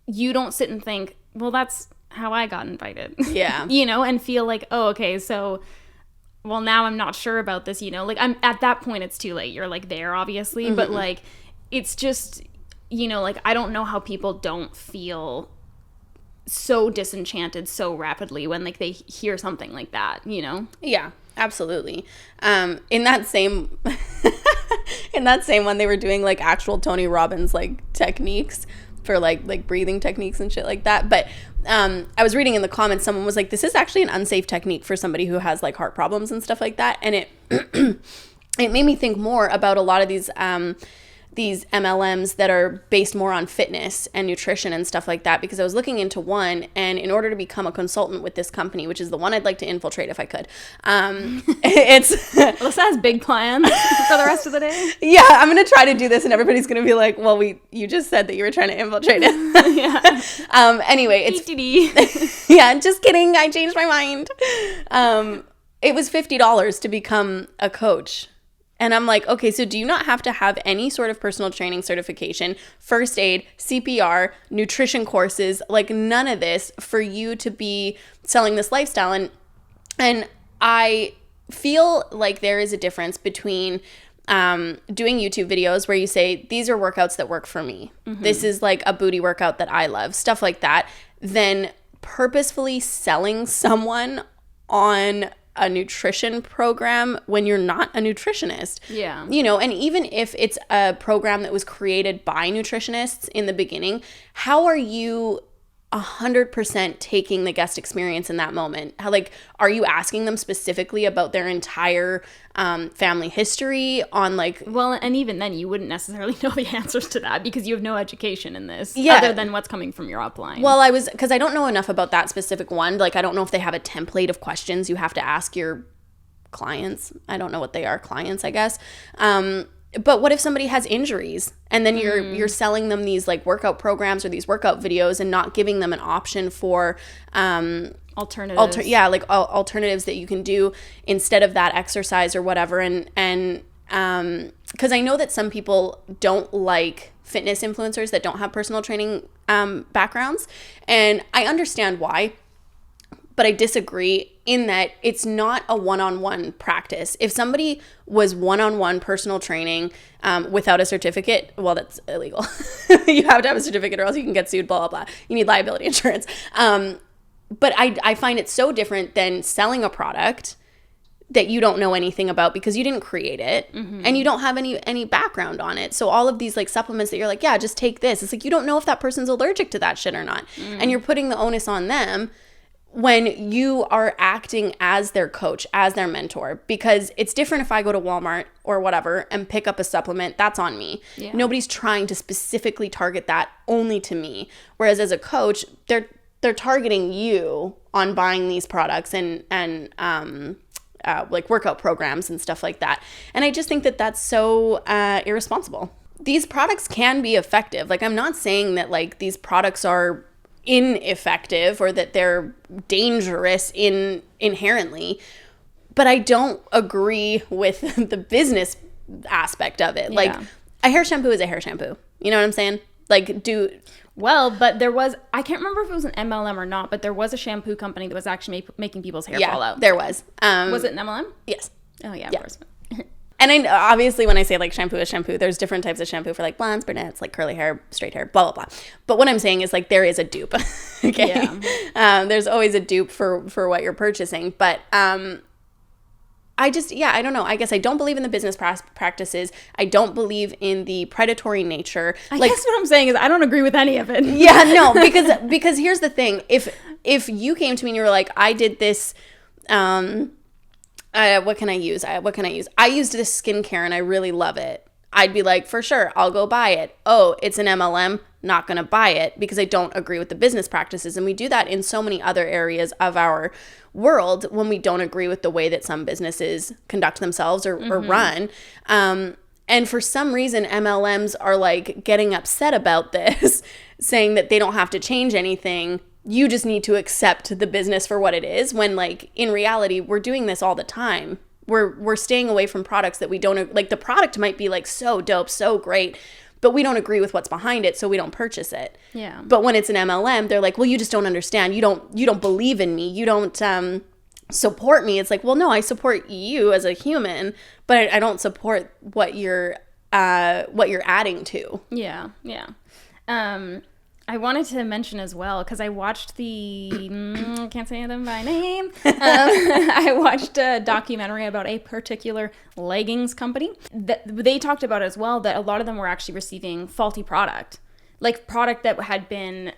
you don't sit and think, well, that's how I got invited.
Yeah.
You know, and feel like, oh, okay, so, well, now I'm not sure about this, you know? Like, I'm at that point, it's too late. You're, like, there, obviously. Mm-hmm. But, like, it's just, you know, like, I don't know how people don't feel so disenchanted so rapidly when, like, they hear something like that, you know?
Yeah, absolutely. In that same one, they were doing, like, actual Tony Robbins, like, techniques for, like breathing techniques and shit like that. But I was reading in the comments, someone was like, this is actually an unsafe technique for somebody who has, like, heart problems and stuff like that. And it it made me think more about a lot of these MLMs that are based more on fitness and nutrition and stuff like that, because I was looking into one, and in order to become a consultant with this company, which is the one I'd like to infiltrate if I could, it's
Alyssa has big plans for the rest of the day.
Yeah, I'm gonna try to do this, and everybody's gonna be like, well, you just said that you were trying to infiltrate it.
Yeah.
Anyway, it's yeah, just kidding, I changed my mind. It was $50 to become a coach. And I'm like, okay, so do you not have to have any sort of personal training certification, first aid, CPR, nutrition courses, like none of this for you to be selling this lifestyle? And I feel like there is a difference between doing YouTube videos where you say, these are workouts that work for me. Mm-hmm. This is like a booty workout that I love, stuff like that. Then purposefully selling someone on a nutrition program when you're not a nutritionist.
Yeah.
You know, and even if it's a program that was created by nutritionists in the beginning, how are you 100% taking the guest experience in that moment? How, like, are you asking them specifically about their entire family history on, like...
Well, and even then, you wouldn't necessarily know the answers to that because you have no education in this,
yeah,
other than what's coming from your upline.
Well, because I don't know enough about that specific one. Like, I don't know if they have a template of questions you have to ask your clients. I don't know what they are, clients, I guess. But what if somebody has injuries and then you're selling them these, like, workout programs or these workout videos and not giving them an option for
alternatives?
Alternatives that you can do instead of that exercise or whatever. And because I know that some people don't like fitness influencers that don't have personal training backgrounds, and I understand why. But I disagree in that it's not a one-on-one practice. If somebody was one-on-one personal training without a certificate, well, that's illegal. You have to have a certificate or else you can get sued, blah, blah, blah. You need liability insurance. But I find it so different than selling a product that you don't know anything about because you didn't create it, mm-hmm. and you don't have any background on it. So all of these, like, supplements that you're like, yeah, just take this. It's like, you don't know if that person's allergic to that shit or not. Mm. And you're putting the onus on them when you are acting as their coach, as their mentor, because it's different if I go to Walmart or whatever and pick up a supplement, that's on me. Yeah. Nobody's trying to specifically target that only to me. Whereas as a coach, they're targeting you on buying these products and like workout programs and stuff like that. And I just think that that's so irresponsible. These products can be effective. Like, I'm not saying that, like, these products are ineffective or that they're dangerous inherently, but I don't agree with the business aspect of it. Yeah. Like, a hair shampoo is a hair shampoo. You know what I'm saying? Like,
well, but there was, I can't remember if it was an MLM or not, but there was a shampoo company that was actually making people's hair fall out.
There was.
Was it an MLM?
Yes.
Oh, yeah, of course.
And I obviously, when I say, like, shampoo is shampoo, there's different types of shampoo for, like, blondes, brunettes, like, curly hair, straight hair, blah, blah, blah. But what I'm saying is, like, there is a dupe. Okay? Yeah. There's always a dupe for what you're purchasing. But I don't know. I guess I don't believe in the business practices. I don't believe in the predatory nature.
I guess what I'm saying is I don't agree with any of it.
Yeah, no, because here's the thing. If you came to me and you were like, I did this... what can I use? I used this skincare and I really love it. I'd be like, for sure, I'll go buy it. Oh, it's an MLM, not going to buy it because I don't agree with the business practices. And we do that in so many other areas of our world when we don't agree with the way that some businesses conduct themselves or run. And for some reason, MLMs are, like, getting upset about this, saying that they don't have to change anything. You just need to accept the business for what it is, when, like, in reality, we're doing this all the time. We're staying away from products that we don't, like, the product might be, like, so dope, so great, but we don't agree with what's behind it, so we don't purchase it.
Yeah.
But when it's an MLM, they're like, well, you just don't understand. You don't believe in me. You don't support me. It's like, well, no, I support you as a human, but I don't support what you're what you're adding to.
Yeah. I wanted to mention as well, because I watched can't say them by name. I watched a documentary about a particular leggings company. They talked about as well that a lot of them were actually receiving faulty product. Like product that had been,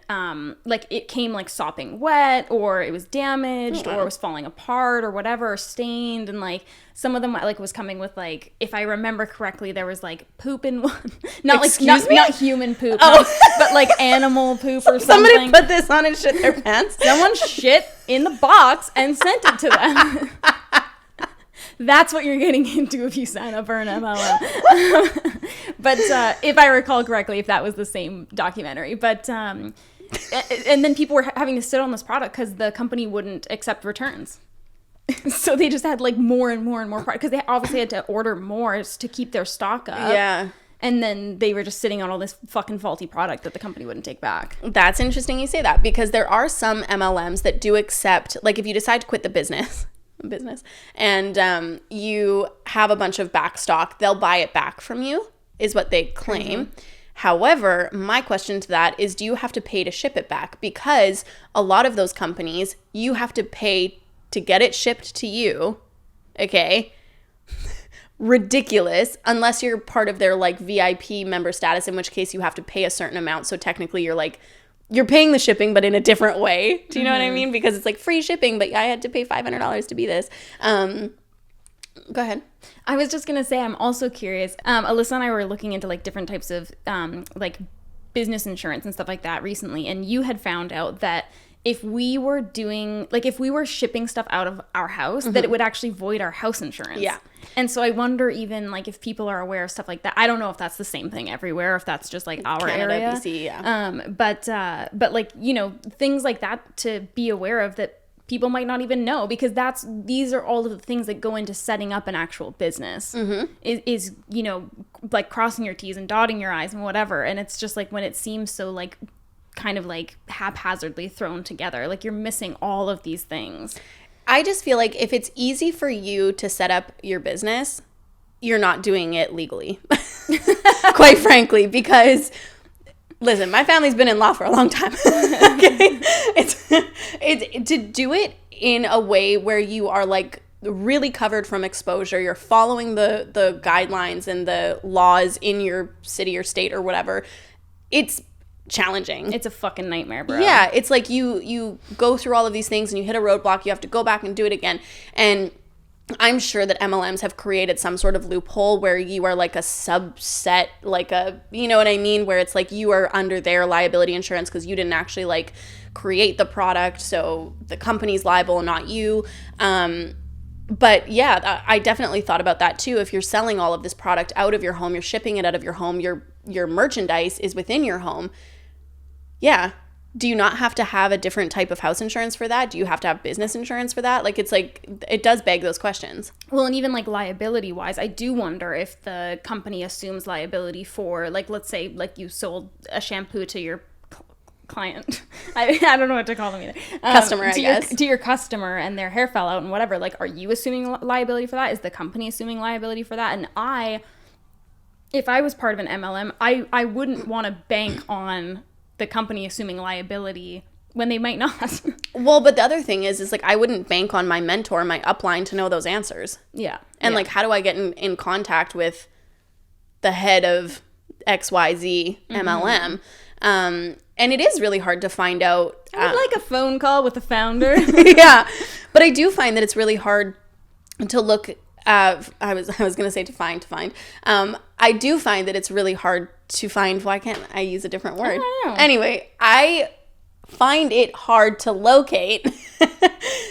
like it came like sopping wet, or it was damaged, or it was falling apart, or whatever, or stained, and like some of them like was coming with like, if I remember correctly, there was like poop in one, not human poop, but like animal poop or something.
Somebody put this on and shit their pants.
Someone shit in the box and sent it to them. That's what you're getting into if you sign up for an MLM. But if I recall correctly, if that was the same documentary. But and then people were having to sit on this product because the company wouldn't accept returns. So they just had like more and more and more product, because they obviously had to order more to keep their stock up.
Yeah.
And then they were just sitting on all this fucking faulty product that the company wouldn't take back.
That's interesting you say that, because there are some MLMs that do accept, like if you decide to quit the business and you have a bunch of back stock, they'll buy it back from you, is what they claim. Mm-hmm. However, my question to that is, do you have to pay to ship it back? Because a lot of those companies, you have to pay to get it shipped to you. Okay. Ridiculous, unless you're part of their like VIP member status, in which case you have to pay a certain amount. So technically you're paying the shipping, but in a different way. Do you know what I mean? Because it's like free shipping, but I had to pay $500 to be this. Go ahead.
I was just going to say, I'm also curious. Alyssa and I were looking into like different types of like business insurance and stuff like that recently. And you had found out that if we were shipping stuff out of our house, that it would actually void our house insurance. Yeah. And so I wonder even like if people are aware of stuff like that. I don't know if that's the same thing everywhere, if that's just like our
Canada,
area.
BC, yeah.
But like, you know, things like that to be aware of that people might not even know, because these are all of the things that go into setting up an actual business. Mm-hmm. Is, you know, like crossing your T's and dotting your I's and whatever. And it's just like when it seems so like kind of like haphazardly thrown together, like you're missing all of these things.
I just feel like if it's easy for you to set up your business, you're not doing it legally, quite frankly, because listen, my family's been in law for a long time. Okay, it's to do it in a way where you are like really covered from exposure. You're following the guidelines and the laws in your city or state or whatever. It's challenging.
It's a fucking nightmare, bro.
Yeah, it's like you go through all of these things and you hit a roadblock, you have to go back and do it again. And I'm sure that MLMs have created some sort of loophole where you are like a subset, like a, you know what I mean, where it's like you are under their liability insurance because you didn't actually like create the product, so the company's liable and not you. But yeah, I definitely thought about that too. If you're selling all of this product out of your home, you're shipping it out of your home, your merchandise is within your home. Yeah. Do you not have to have a different type of house insurance for that? Do you have to have business insurance for that? Like, it's like, it does beg those questions.
Well, and even like liability wise, I do wonder if the company assumes liability for, like, let's say like you sold a shampoo to your client. I don't know what to call them either.
Customer, I guess.
To your customer, and their hair fell out and whatever. Like, are you assuming liability for that? Is the company assuming liability for that? And if I was part of an MLM, I wouldn't want to bank on the company assuming liability when they might not.
Well, but the other thing is like I wouldn't bank on my mentor, my upline, to know those answers.
Yeah.
And like, how do I get in contact with the head of XYZ MLM? And it is really hard to find out.
I would like a phone call with the founder.
Yeah. But I do find that it's really hard to look I was going to say to find. I do find that it's really hard to find. Why can't I use a different word? Anyway, I find it hard to locate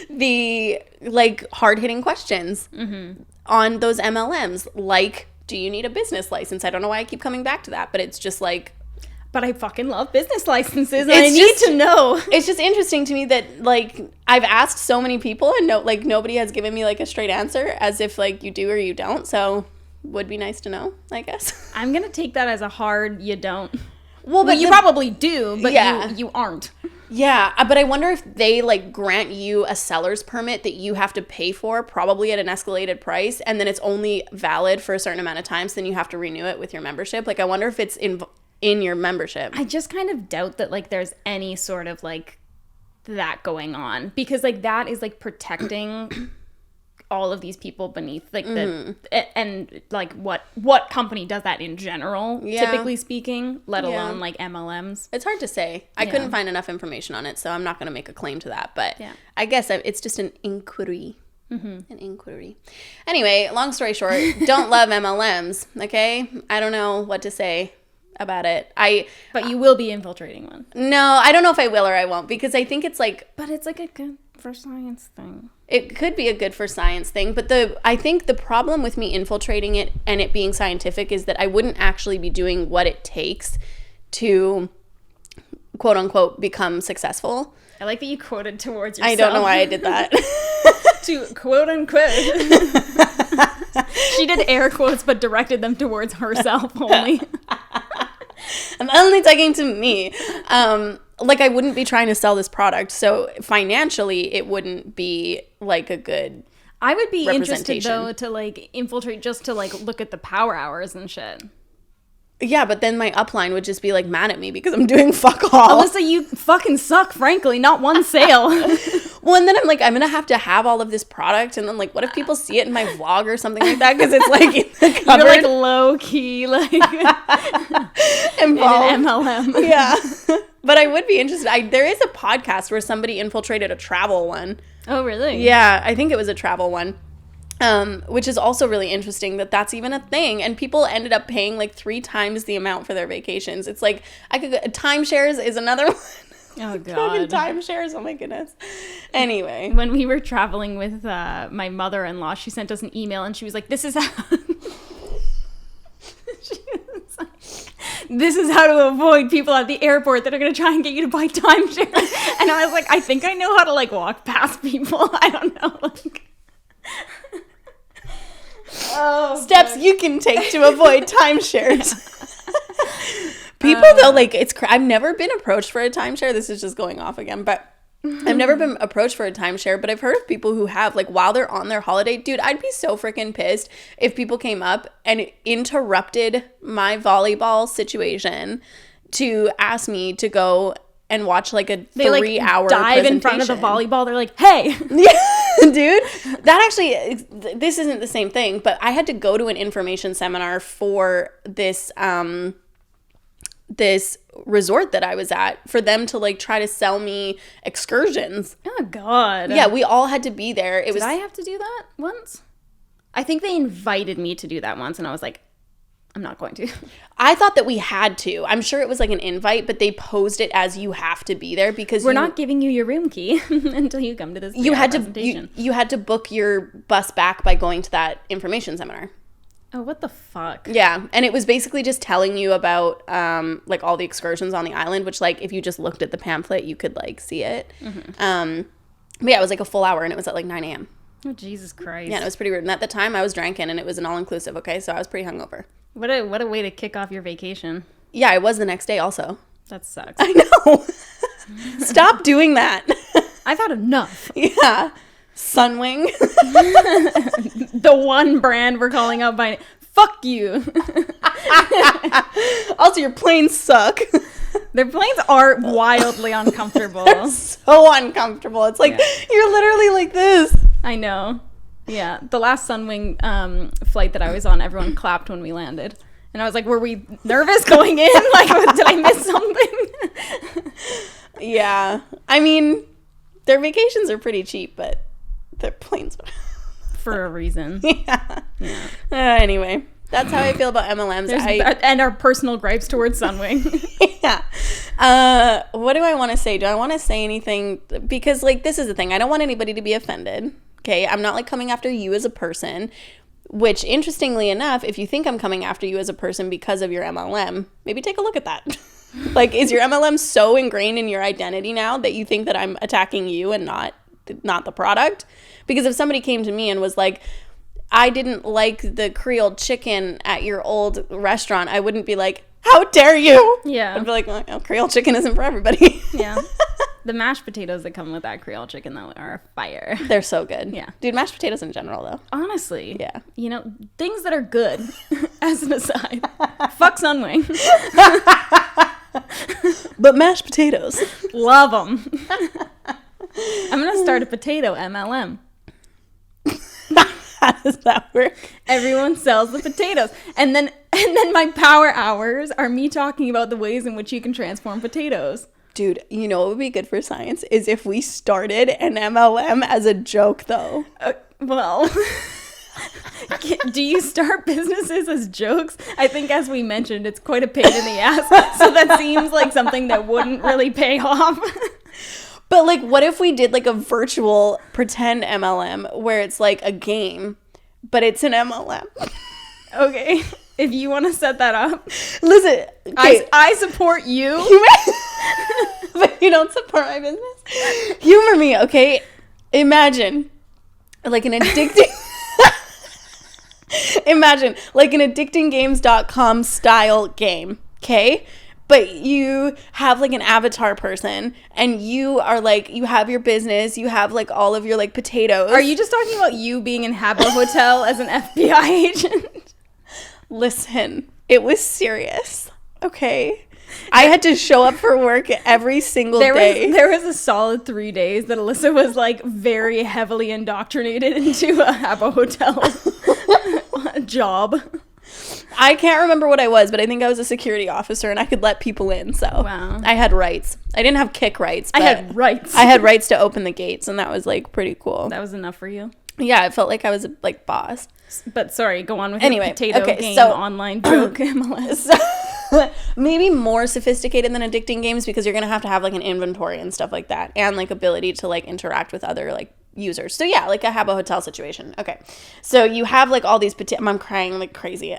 the like hard-hitting questions on those MLMs. Like, do you need a business license? I don't know why I keep coming back to that, but it's just like,
but I fucking love business licenses, and I need to know.
It's just interesting to me that, like, I've asked so many people, and nobody has given me, like, a straight answer, as if, like, you do or you don't. So, would be nice to know, I guess.
I'm going to take that as a hard you don't.
Well, but
you probably do, but
yeah.
you aren't.
Yeah, but I wonder if they like grant you a seller's permit that you have to pay for, probably at an escalated price, and then it's only valid for a certain amount of time, so then you have to renew it with your membership. Like, I wonder if it's in your membership.
I just kind of doubt that like there's any sort of like that going on, because like that is like protecting all of these people beneath like the and like what company does that in general, typically speaking, let alone like MLMs.
It's hard to say. I couldn't find enough information on it, so I'm not going to make a claim to that, but I guess it's just an inquiry. An inquiry. Anyway, long story short, don't love MLMs, okay? I don't know what to say about it.
But you will be infiltrating one.
No, I don't know if I will or I won't, because I think it's like,
but it's like a good for science thing.
It could be a good for science thing, but I think the problem with me infiltrating it and it being scientific is that I wouldn't actually be doing what it takes to quote unquote become successful.
I like that you quoted towards yourself.
I don't know why I did that.
To quote unquote. She did air quotes but directed them towards herself only.
I'm only talking to me. Like, I wouldn't be trying to sell this product, so financially it wouldn't be like a good
I would be interested though to like infiltrate just to like look at the power hours and shit.
Yeah, but then my upline would just be like mad at me because I'm doing fuck all.
Alyssa, you fucking suck, frankly. Not one sale.
Well, and then I'm like, I'm going to have all of this product. And then, like, what if people see it in my vlog or something like that? Because it's, like, in the cupboard.
You're, like, low-key, like,
involved.
In an MLM.
Yeah. But I would be interested. There is a podcast where somebody infiltrated a travel one.
Oh, really?
Yeah, I think it was a travel one. Which is also really interesting that that's even a thing, and people ended up paying like 3 times the amount for their vacations. It's like timeshares is another one.
Oh god,
timeshares! Oh my goodness. Anyway,
when we were traveling with my mother-in-law, she sent us an email and she was like, "This is how." This is how to avoid people at the airport that are going to try and get you to buy timeshares. And I was like, I think I know how to like walk past people. I don't know, like.
Steps you can take to avoid timeshares. People though, like, I've never been approached for a timeshare. This is just going off again, but I've never been approached for a timeshare, but I've heard of people who have, like, while they're on their holiday. Dude, I'd be so freaking pissed if people came up and interrupted my volleyball situation to ask me to go and watch like a 3-hour
dive in front of the volleyball. They're like, hey.
Yeah, dude. That actually, this isn't the same thing, but I had to go to an information seminar for this this resort that I was at for them to like try to sell me excursions.
Oh god.
Yeah, we all had to be there.
Did I have to do that once? I think they invited me to do that once and I was like, I'm not going to.
I thought that we had to. I'm sure it was like an invite, but they posed it as you have to be there because
we're not giving you your room key until you come to this.
You had to. You had to book your bus back by going to that information seminar.
Oh, what the fuck?
Yeah, and it was basically just telling you about like all the excursions on the island, which like if you just looked at the pamphlet, you could like see it. Mm-hmm. But yeah, it was like a full hour, and it was at like 9 a.m.
Oh, Jesus Christ.
Yeah, and it was pretty rude. And at the time, I was drinking, and it was an all-inclusive, okay? So I was pretty hungover.
What a way to kick off your vacation.
Yeah, it was the next day also.
That sucks.
I know. Stop doing that.
I've had enough.
Yeah. Sunwing.
The one brand we're calling out by... Fuck you.
Also, your planes suck.
Their planes are wildly uncomfortable.
They're so uncomfortable. It's like, you're literally like this.
I know. Yeah. The last Sunwing flight that I was on, everyone clapped when we landed. And I was like, were we nervous going in? Like, did I miss something?
Yeah. I mean, their vacations are pretty cheap, but their planes...
For a reason.
Yeah. Anyway, that's how I feel about MLMs.
And our personal gripes towards Sunwing.
Yeah. What do I want to say? Do I want to say anything? Because, like, this is the thing. I don't want anybody to be offended. Okay? I'm not, like, coming after you as a person. Which, interestingly enough, if you think I'm coming after you as a person because of your MLM, maybe take a look at that. Like, is your MLM so ingrained in your identity now that you think that I'm attacking you and not the product? Because if somebody came to me and was like, I didn't like the Creole chicken at your old restaurant, I wouldn't be like, how dare you?
Yeah.
I'd be like, well, Creole chicken isn't for everybody.
Yeah. the mashed potatoes that come with that Creole chicken though are fire.
They're so good.
Yeah.
Dude, mashed potatoes in general though.
Honestly.
Yeah.
You know, things that are good as an aside. Fuck Sunwing.
But mashed potatoes.
Love them. I'm going to start a potato MLM.
How does that work?
Everyone sells the potatoes. And then my power hours are me talking about the ways in which you can transform potatoes.
Dude, you know what would be good for science is if we started an MLM as a joke, though.
Well, do you start businesses as jokes? I think, as we mentioned, it's quite a pain in the ass. So that seems like something that wouldn't really pay off.
But, like, what if we did, like, a virtual pretend MLM where it's, like, a game, but it's an MLM?
Okay. If you want to set that up.
Listen. Okay.
I support you.
But you don't support my business? Humor me, okay? Imagine, like, an addicting... Imagine, like, an addictinggames.com style game, okay? But you have, like, an avatar person, and you are, like, you have your business, you have, like, all of your, like, potatoes.
Are you just talking about you being in Habbo Hotel as an FBI agent?
Listen, it was serious, okay? I had to show up for work every single day.
There was a solid 3 days that Alyssa was, like, very heavily indoctrinated into a Habbo Hotel job.
I can't remember what I was, but I think I was a security officer and I could let people in. So
wow.
I had rights. I didn't have kick rights. But
I had rights.
I had rights to open the gates, and that was like pretty cool.
That was enough for you?
Yeah, it felt like I was like boss.
But sorry, go on with your potato game online joke MLS.
Maybe more sophisticated than addicting games because you're gonna have to have like an inventory and stuff like that, and like ability to like interact with other like users. So yeah, like a Habbo Hotel situation. Okay, so you have like all these I'm crying like crazy.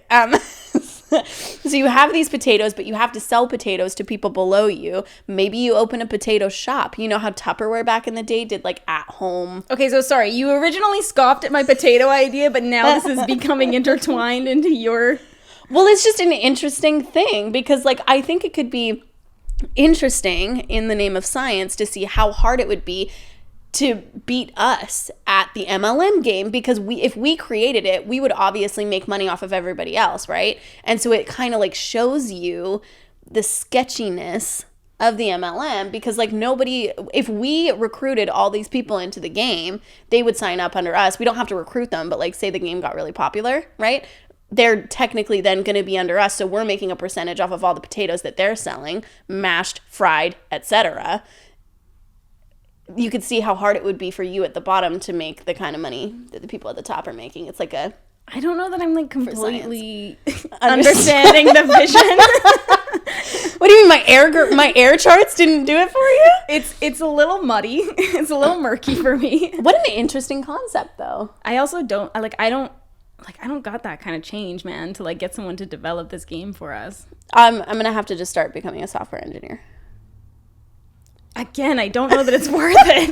So you have these potatoes, but you have to sell potatoes to people below you. Maybe you open a potato shop. You know how Tupperware back in the day did like at home.
Okay, so sorry, you originally scoffed at my potato idea, but now this is becoming intertwined into your...
Well, it's just an interesting thing because like I think it could be interesting in the name of science to see how hard it would be to beat us at the MLM game, because if we created it, we would obviously make money off of everybody else, right? And so it kind of like shows you the sketchiness of the MLM, because like nobody, if we recruited all these people into the game, they would sign up under us. We don't have to recruit them, but like say the game got really popular, right? They're technically then going to be under us, so we're making a percentage off of all the potatoes that they're selling, mashed, fried, etc. You could see how hard it would be for you at the bottom to make the kind of money that the people at the top are making. It's like a...
I don't know that I'm like completely understanding the vision.
What do you mean my air charts didn't do it for you?
It's a little muddy. It's a little murky for me.
What an interesting concept though.
I also don't I don't got that kind of change, man, to like get someone to develop this game for us.
I'm going to have to just start becoming a software engineer.
Again, I don't know that it's worth it.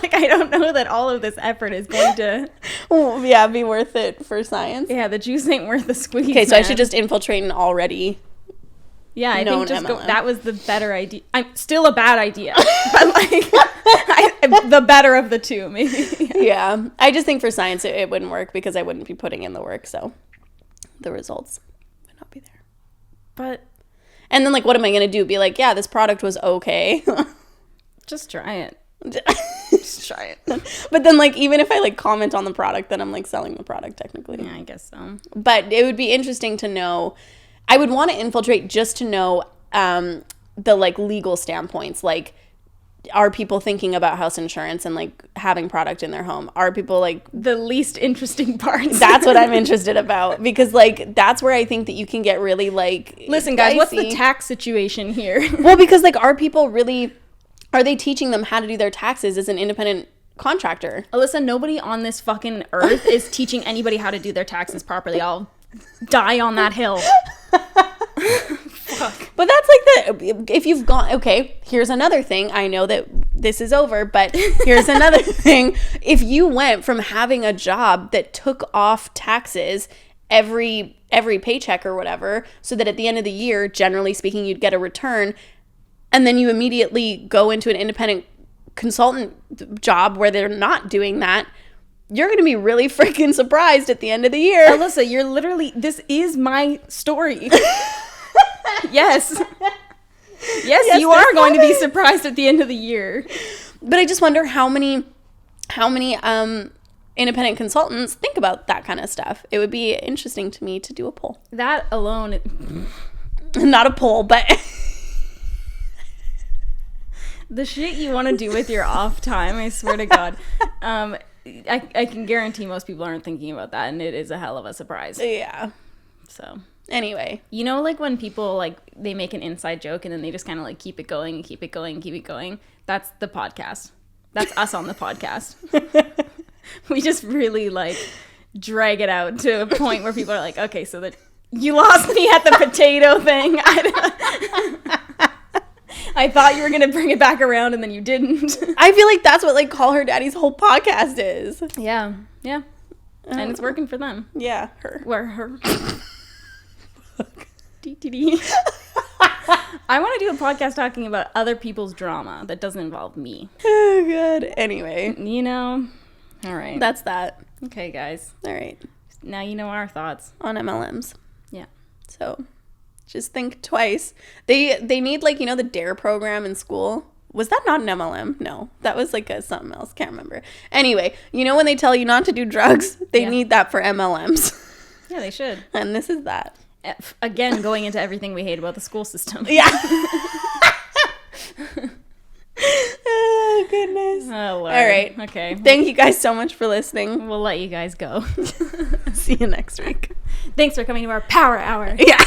Like, I don't know that all of this effort is going to...
Yeah, be worth it for science.
Yeah, the juice ain't worth the squeeze.
Okay, so man. I should just infiltrate an already...
Yeah, I think just that was the better idea. I'm still a bad idea, but like the better of the two, maybe.
Yeah, I just think for science it wouldn't work because I wouldn't be putting in the work, so the results would not be there.
But...
And then, like, what am I going to do? Be like, yeah, this product was okay.
Just try it. Just try it.
But then, like, even if I, like, comment on the product, then I'm, like, selling the product, technically.
Yeah, I guess so.
But it would be interesting to know. I would want to infiltrate just to know the, like, legal standpoints. Like, are people thinking about house insurance and like having product in their home? Are people like...
The least interesting parts.
That's what I'm interested about, because like that's where I think that you can get really like...
Listen guys, dicey. What's the tax situation here?
Well, because like are they teaching them how to do their taxes as an independent contractor?
Alyssa, nobody on this fucking earth is teaching anybody how to do their taxes properly. I'll die on that hill. Fuck.
But that's like if you've gone, okay, here's another thing. I know that this is over, but here's another thing. If you went from having a job that took off taxes every paycheck or whatever, so that at the end of the year, generally speaking, you'd get a return, and then you immediately go into an independent consultant job where they're not doing that, you're going to be really freaking surprised at the end of the year.
Alyssa, you're literally, this is my story. Yes. Yes, you are going to be surprised at the end of the year.
But I just wonder how many independent consultants think about that kind of stuff. It would be interesting to me to do a poll.
That alone.
Not a poll, but
the shit you want to do with your off time, I swear to God. I can guarantee most people aren't thinking about that, and it is a hell of a surprise.
Yeah.
So
anyway,
you know, like when people like they make an inside joke and then they just kind of like keep it going and keep it going and keep it going. That's the podcast. That's us on the podcast. We just really like drag it out to a point where people are like, okay, so that you lost me at the potato thing. I thought you were gonna bring it back around and then you didn't.
I feel like that's what like Call Her Daddy's whole podcast is.
Yeah. And it's working for them.
Yeah, her.
Where her. DTD. I want to do a podcast talking about other people's drama that doesn't involve me.
Oh, good. Anyway.
You know? All right.
That's that.
Okay, guys.
All right.
Now you know our thoughts.
On MLMs.
Yeah.
So, just think twice. They need, like, you know, the DARE program in school. Was that not an MLM? No. That was, like, something else. Can't remember. Anyway, you know when they tell you not to do drugs? They need that for MLMs.
Yeah, they should.
And this is that.
Again, going into everything we hate about the school system.
Yeah. Oh, goodness.
Oh, Lord.
All right.
Okay.
Thank you guys so much for listening.
We'll let you guys go.
See you next week.
Thanks for coming to our power hour.
Yeah.